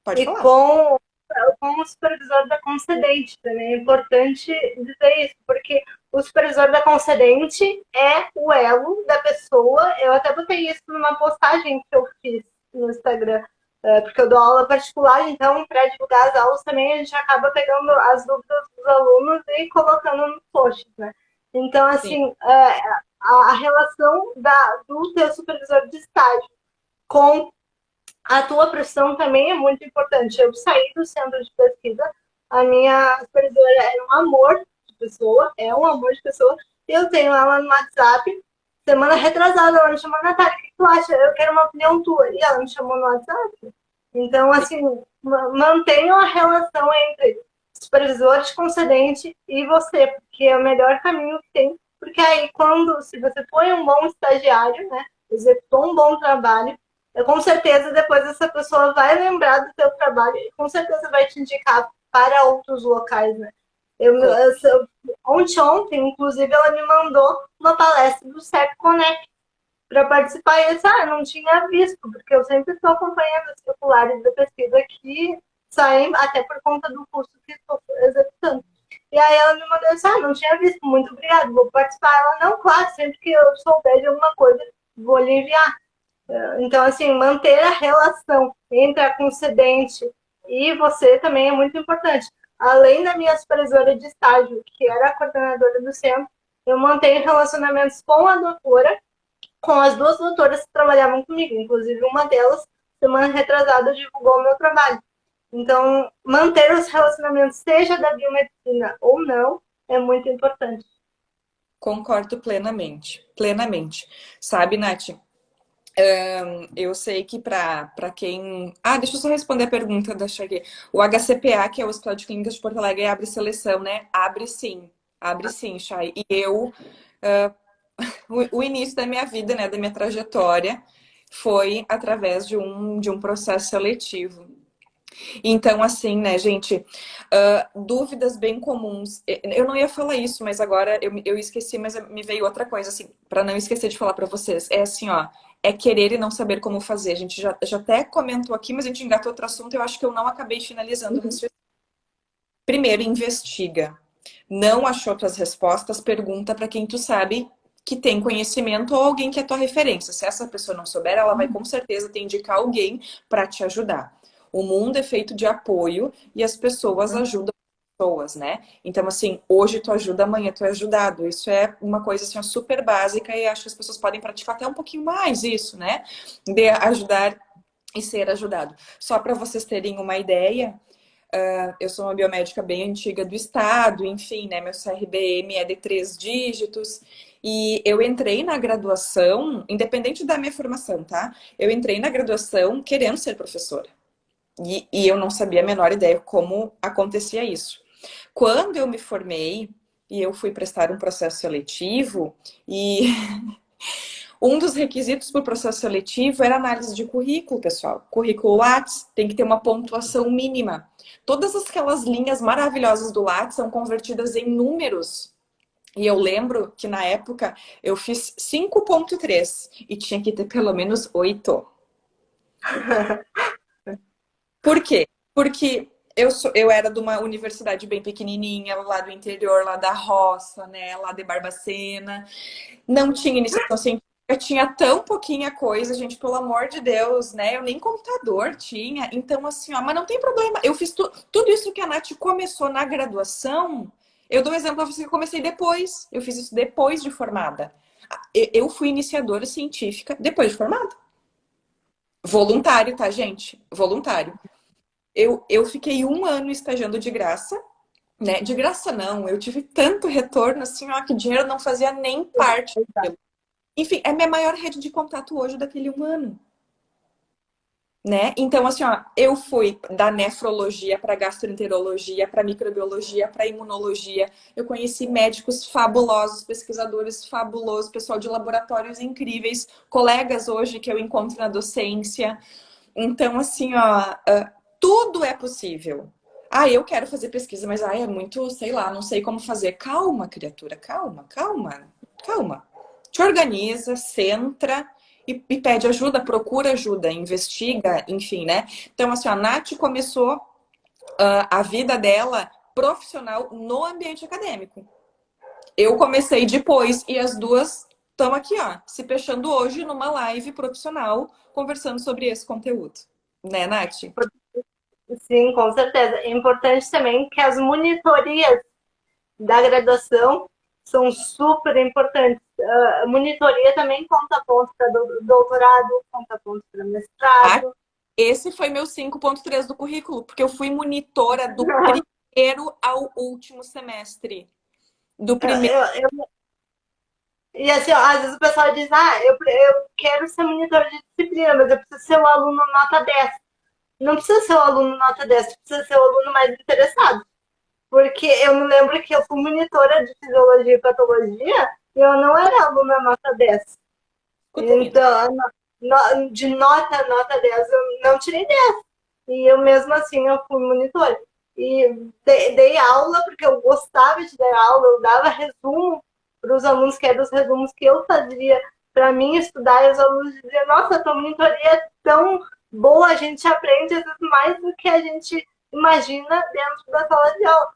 Pode e falar. com o supervisor da concedente também é importante dizer isso, porque o supervisor da concedente é o elo da pessoa. Eu até botei isso numa postagem que eu fiz no Instagram, porque eu dou aula particular, então para divulgar as aulas também a gente acaba pegando as dúvidas dos alunos e colocando nos posts, né? Então, Sim. assim, a relação do teu supervisor de estágio com a tua profissão também é muito importante. Eu saí do centro de pesquisa, a minha supervisora é um amor de pessoa, é um amor de pessoa, e eu tenho ela no WhatsApp. Semana retrasada, ela me chamou, Natália, o que tu acha? Eu quero uma opinião tua. E ela me chamou no WhatsApp. Então, assim, mantenham a relação entre supervisor de concedente e você, porque é o melhor caminho que tem. Porque aí, se você foi um bom estagiário, né, executou um bom trabalho, com certeza depois essa pessoa vai lembrar do teu trabalho e com certeza vai te indicar para outros locais, né? Com- Ontem, inclusive, ela me mandou uma palestra do CEP Connect para participar. E eu disse, não tinha visto, porque eu sempre estou acompanhando os circulares da pesquisa que saem, até por conta do curso que estou executando. E aí ela me mandou isso, não tinha visto, muito obrigada, vou participar. Ela, não, claro, sempre que eu souber de alguma coisa, vou lhe enviar. Então, assim, manter a relação entre a concedente e você também é muito importante. Além da minha supervisora de estágio, que era a coordenadora do centro, eu mantenho relacionamentos com a doutora, com as duas doutoras que trabalhavam comigo. Inclusive, uma delas, semana retrasada, divulgou o meu trabalho. Então, manter os relacionamentos, seja da biomedicina ou não, é muito importante. Concordo plenamente, plenamente. Sabe, Nath? Eu sei que para quem. Ah, deixa eu só responder a pergunta da Chagui. O HCPA, que é o Hospital de Clínicas de Porto Alegre, abre seleção, né? Abre sim, Chay. E eu, o início da minha vida, né, da minha trajetória, foi através de um processo seletivo. Então, assim, né, gente, dúvidas bem comuns. Eu não ia falar isso, mas agora eu esqueci, mas me veio outra coisa, assim, para não esquecer de falar para vocês. É assim, ó, é querer e não saber como fazer. A gente já até comentou aqui, mas a gente engatou outro assunto e eu acho que eu não acabei finalizando o raciocínio. Primeiro, investiga. Não achou tuas respostas, pergunta para quem tu sabe que tem conhecimento ou alguém que é tua referência. Se essa pessoa não souber, ela vai com certeza te indicar alguém para te ajudar. O mundo é feito de apoio e as pessoas ajudam as pessoas, né? Então, assim, hoje tu ajuda, amanhã tu é ajudado. Isso é uma coisa assim, super básica e acho que as pessoas podem praticar até um pouquinho mais isso, né? De ajudar e ser ajudado. Só para vocês terem uma ideia, eu sou uma biomédica bem antiga do estado, enfim, né? Meu CRBM é de 3 dígitos. E eu entrei na graduação, independente da minha formação, tá? Eu entrei na graduação querendo ser professora. E eu não sabia a menor ideia como acontecia isso. Quando eu me formei e eu fui prestar um processo seletivo, e um dos requisitos para o processo seletivo era análise de currículo, pessoal. Currículo Lattes tem que ter uma pontuação mínima. Todas aquelas linhas maravilhosas do Lattes são convertidas em números. E eu lembro que na época eu fiz 5,3 e tinha que ter pelo menos 8. Por quê? Porque eu era de uma universidade bem pequenininha, lá do interior, lá da roça, né? Lá de Barbacena. Não tinha iniciação científica, tinha tão pouquinha coisa, gente, pelo amor de Deus, né? Eu nem computador tinha. Então, assim, ó, mas não tem problema. Eu fiz tudo isso que a Nath começou na graduação. Eu dou um exemplo para você que eu comecei depois. Eu fiz isso depois de formada. Eu fui iniciadora científica depois de formada. Voluntário, tá, gente? Voluntário. Eu fiquei um ano estagiando de graça, né? De graça não, eu tive tanto retorno assim, ó, que o dinheiro não fazia nem parte. Enfim, é minha maior rede de contato hoje daquele um ano, né? Então, assim, ó, eu fui da nefrologia para gastroenterologia, para microbiologia, para imunologia. Eu conheci médicos fabulosos, pesquisadores fabulosos, pessoal de laboratórios incríveis, colegas hoje que eu encontro na docência. Então, assim, ó, tudo é possível. Ah, eu quero fazer pesquisa, mas é muito, sei lá, não sei como fazer. Calma, criatura, calma, calma, calma. Te organiza, centra e pede ajuda, procura ajuda, investiga, enfim, né? Então, assim, a Nath começou a vida dela profissional no ambiente acadêmico. Eu comecei depois e as duas estão aqui, ó, se fechando hoje numa live profissional, conversando sobre esse conteúdo. Né, Nath? Sim, com certeza. É importante também que as monitorias da graduação são super importantes. A monitoria também conta pontos para doutorado, conta pontos para Ah, mestrado. esse foi meu 5,3 do currículo, porque eu fui monitora do primeiro ao último semestre. Do primeiro. E assim, ó, às vezes o pessoal diz, eu quero ser monitor de disciplina, mas eu preciso ser o aluno nota 10. Não precisa ser o aluno nota 10, precisa ser o aluno mais interessado. Porque eu me lembro que eu fui monitora de fisiologia e patologia e eu não era aluna nota 10. Escuta, menina. Então, de nota 10, eu não tirei 10. E eu mesmo assim eu fui monitor. E dei aula porque eu gostava de dar aula, eu dava resumo para os alunos, que eram os resumos que eu fazia para mim estudar, e os alunos diziam, nossa, a tua monitoria é tão boa, a gente aprende às vezes mais do que a gente imagina dentro da sala de aula.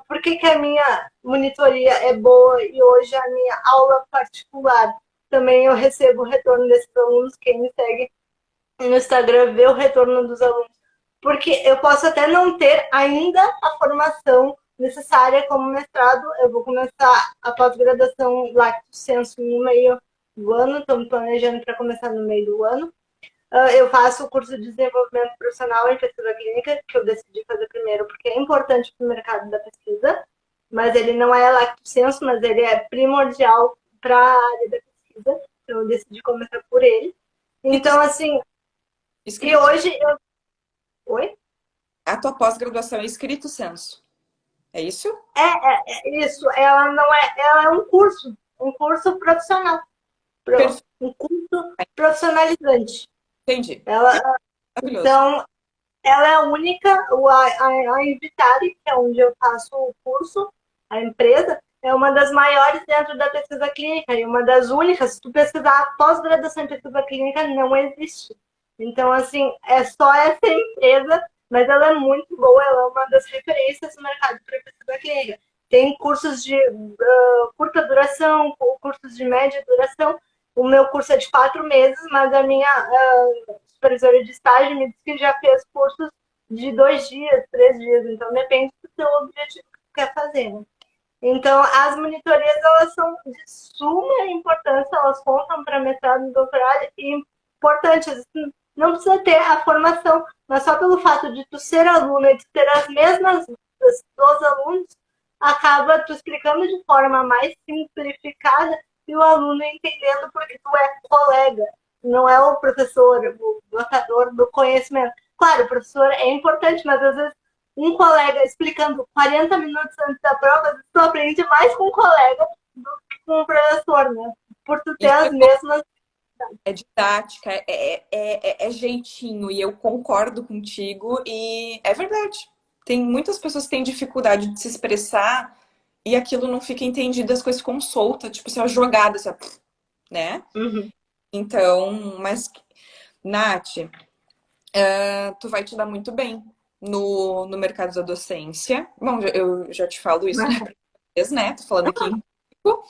Por que a minha monitoria é boa e hoje a minha aula particular também eu recebo o retorno desses alunos? Quem me segue no Instagram vê o retorno dos alunos. Porque eu posso até não ter ainda a formação necessária como mestrado. Eu vou começar a pós-graduação Lacto Sensu no meio do ano, estamos planejando para começar no meio do ano. Eu faço o curso de desenvolvimento profissional em pesquisa clínica, que eu decidi fazer primeiro porque é importante para o mercado da pesquisa, mas ele não é lacto sensu, mas ele é primordial para a área da pesquisa, então eu decidi começar por ele. Então, assim, e Escrito. hoje eu... Oi? A tua pós-graduação é escrito senso. É isso? Isso, ela não é, ela é um curso profissional, Perfeito. um curso profissionalizante. Entendi. Ela, Maravilhoso. então, ela é a única, a Invitari, que é onde eu faço o curso, a empresa, é uma das maiores dentro da pesquisa clínica e uma das únicas. Se tu pesquisar pós-graduação em pesquisa clínica, não existe. Então, assim, é só essa empresa, mas ela é muito boa, ela é uma das referências no mercado para pesquisa clínica. Tem cursos de curta duração, cursos de média duração. O meu curso é de 4 meses, mas a minha supervisora de estágio me disse que já fez cursos de 2 dias, 3 dias. Então, depende do seu objetivo que você quer fazer, né? Então, as monitorias, elas são de suma importância, elas contam para mestrado e doutorado, e importante, não precisa ter a formação, mas só pelo fato de tu ser aluna e de ter as mesmas dúvidas dos alunos, acaba tu explicando de forma mais simplificada e o aluno entendendo porque tu é colega, não é o professor, o dotador do conhecimento. Claro, o professor é importante, mas às vezes um colega explicando 40 minutos antes da prova, tu aprende mais com um colega do que com o professor, né? Por tu ter Isso as mesmas. é didática, é jeitinho, e eu concordo contigo, e é verdade. Tem muitas pessoas que têm dificuldade de se expressar e aquilo não fica entendido, as coisas ficam soltas, tipo assim, jogadas, assim, né? Uhum. Então, mas, Nath, tu vai te dar muito bem no mercado da docência. Bom, eu já te falo isso, né? Tô falando aqui em público,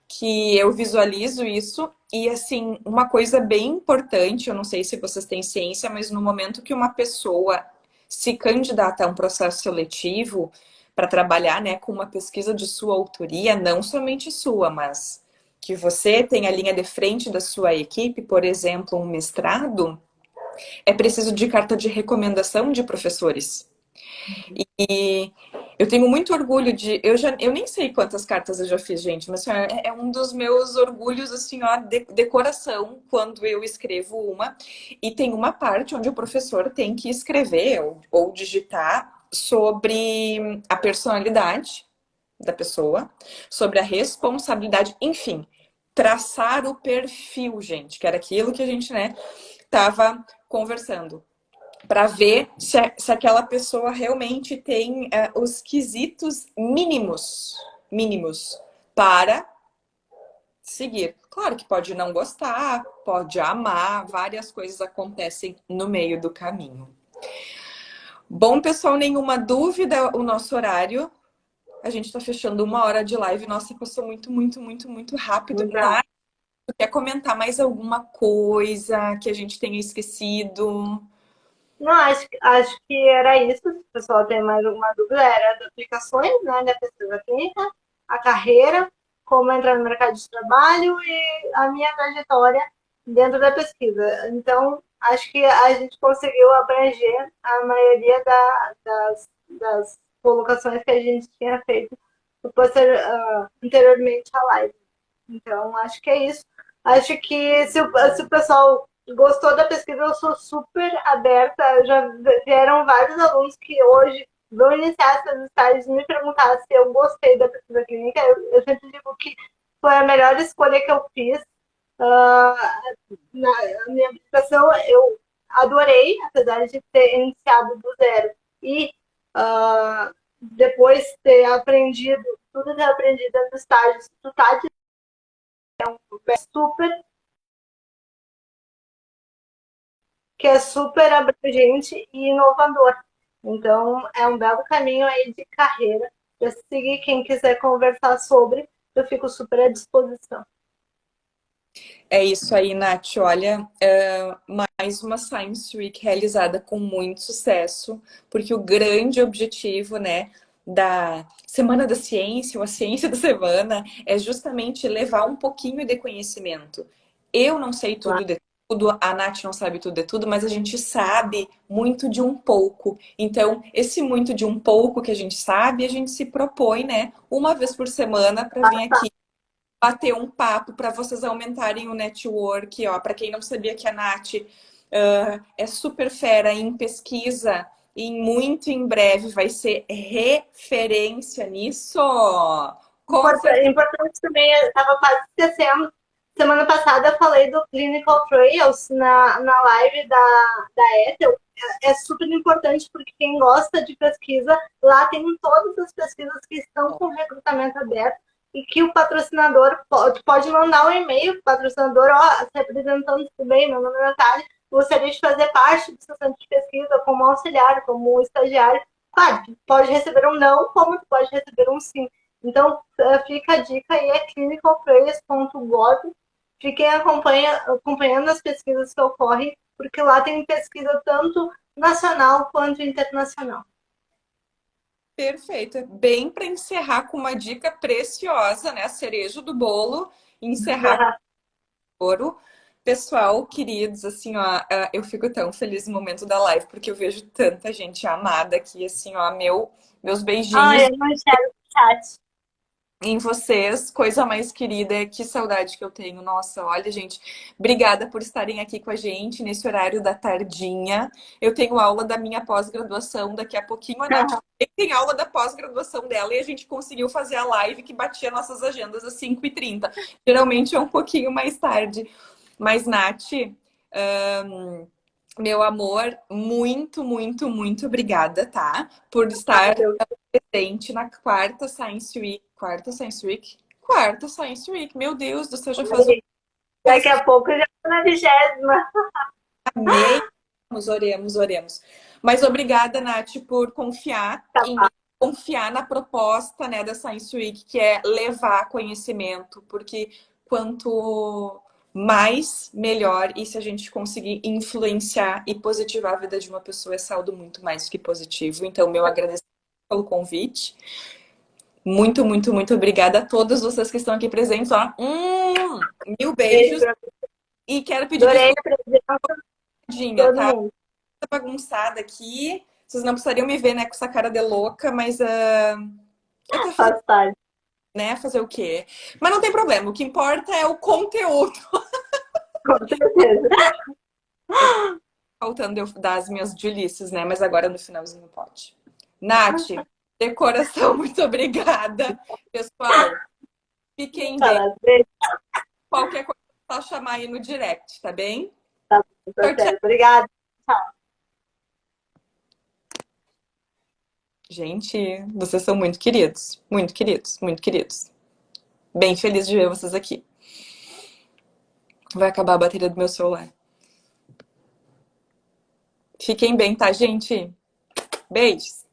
que eu visualizo isso. E, assim, uma coisa bem importante, eu não sei se vocês têm ciência, mas no momento que uma pessoa se candidata a um processo seletivo para trabalhar, né, com uma pesquisa de sua autoria, não somente sua, mas que você tem a linha de frente da sua equipe, por exemplo, um mestrado, é preciso de carta de recomendação de professores. E eu tenho muito orgulho de. Eu nem sei quantas cartas eu já fiz, gente, mas assim, é um dos meus orgulhos, assim, ó, de coração, quando eu escrevo uma. E tem uma parte onde o professor tem que escrever ou digitar sobre a personalidade da pessoa, sobre a responsabilidade, enfim, traçar o perfil, gente, que era aquilo que a gente, né, tava conversando para ver se aquela pessoa realmente tem os quesitos mínimos para seguir. Claro que pode não gostar, pode amar, várias coisas acontecem no meio do caminho. Bom, pessoal, nenhuma dúvida, o nosso horário. A gente está fechando 1 hora de live. Nossa, passou muito rápido. Legal. Quer comentar mais alguma coisa que a gente tenha esquecido? Não, acho que era isso. Se o pessoal tem mais alguma dúvida, era as aplicações, né, da pesquisa clínica, a carreira, como entrar no mercado de trabalho e a minha trajetória dentro da pesquisa. Então, acho que a gente conseguiu abranger a maioria das colocações que a gente tinha feito anteriormente à live. Então, acho que é isso. Acho que se o pessoal gostou da pesquisa, eu sou super aberta. Já vieram vários alunos que hoje vão iniciar seus estágios me perguntar se eu gostei da pesquisa clínica. Eu sempre digo que foi a melhor escolha que eu fiz. Na minha aplicação, eu adorei, apesar de ter iniciado do zero e depois ter aprendido, tudo ter aprendido no estágio, tu tá de super, que é super abrangente e inovador. Então, é um belo caminho aí de carreira para seguir. Quem quiser conversar sobre, eu fico super à disposição. É isso aí, Nath. Olha, mais uma Science Week realizada com muito sucesso, porque o grande objetivo, né, da Semana da Ciência, ou a Ciência da Semana, é justamente levar um pouquinho de conhecimento. Eu não sei tudo de tudo, a Nath não sabe tudo de tudo, mas a gente sabe muito de um pouco. Então, esse muito de um pouco que a gente sabe, a gente se propõe, né, uma vez por semana para vir aqui bater um papo para vocês aumentarem o network, ó. Para quem não sabia que a Nath é super fera em pesquisa e muito em breve vai ser referência nisso. Com certeza. Importante também, eu estava quase esquecendo. Semana passada eu falei do Clinical Trials na live da Ethel. É super importante porque quem gosta de pesquisa, lá tem todas as pesquisas que estão com recrutamento aberto e que o patrocinador pode mandar um e-mail para o patrocinador, ó, se representando tudo bem, meu nome é Natália, gostaria de fazer parte do seu centro de pesquisa como auxiliar, como estagiário. Claro, pode receber um não, como pode receber um sim. Então, fica a dica aí, é clinicalprayers.gov. Fiquem acompanhando as pesquisas que ocorrem, porque lá tem pesquisa tanto nacional quanto internacional. Perfeito. É bem para encerrar com uma dica preciosa, né? A cereja do bolo, encerrar com ouro. Pessoal, queridos, assim, ó, eu fico tão feliz no momento da live, porque eu vejo tanta gente amada aqui, assim, ó, meus beijinhos Ai, eu não enxergo o chat. em vocês, coisa mais querida, que saudade que eu tenho. Nossa, olha, gente, obrigada por estarem aqui com a gente nesse horário da tardinha. Eu tenho aula da minha pós-graduação, daqui a pouquinho a Nath tem aula da pós-graduação dela e a gente conseguiu fazer a live que batia nossas agendas às 5h30. Geralmente é um pouquinho mais tarde. Mas, Nath, meu amor, muito, muito, muito obrigada, tá? Por estar presente na quarta Science Week. Quarta Science Week? Quarta Science Week. Meu Deus do céu, já faz um Daqui mês. a pouco eu já estou na 20ª. Amei. Oremos, oremos. Mas obrigada, Nath, por confiar em mim, confiar na proposta, né, da Science Week, que é levar conhecimento, porque quanto mais, melhor. E se a gente conseguir influenciar e positivar a vida de uma pessoa, é saldo muito mais que positivo. Então, meu agradecimento pelo convite. Muito, muito, muito obrigada a todos vocês que estão aqui presentes. Ó. Mil beijos. E quero pedir Adorei a desculpa, presença de todo tá? mundo. Bagunçada aqui. Vocês não precisariam me ver, né, com essa cara de louca, mas eu tô fazendo, Faz parte. né, fazer o quê? Mas não tem problema, o que importa é o conteúdo. Com certeza. Faltando eu dar as minhas julices, né? Mas agora no finalzinho pode. Nath, de coração, muito obrigada. Pessoal, fiquem bem. Qualquer coisa é só chamar aí no direct, tá bem? Tá, Tchau, tchau. certo. Obrigada. Tchau. Gente, vocês são muito queridos. Muito queridos, muito queridos. Bem feliz de ver vocês aqui. Vai acabar a bateria do meu celular. Fiquem bem, tá, gente? Beijos.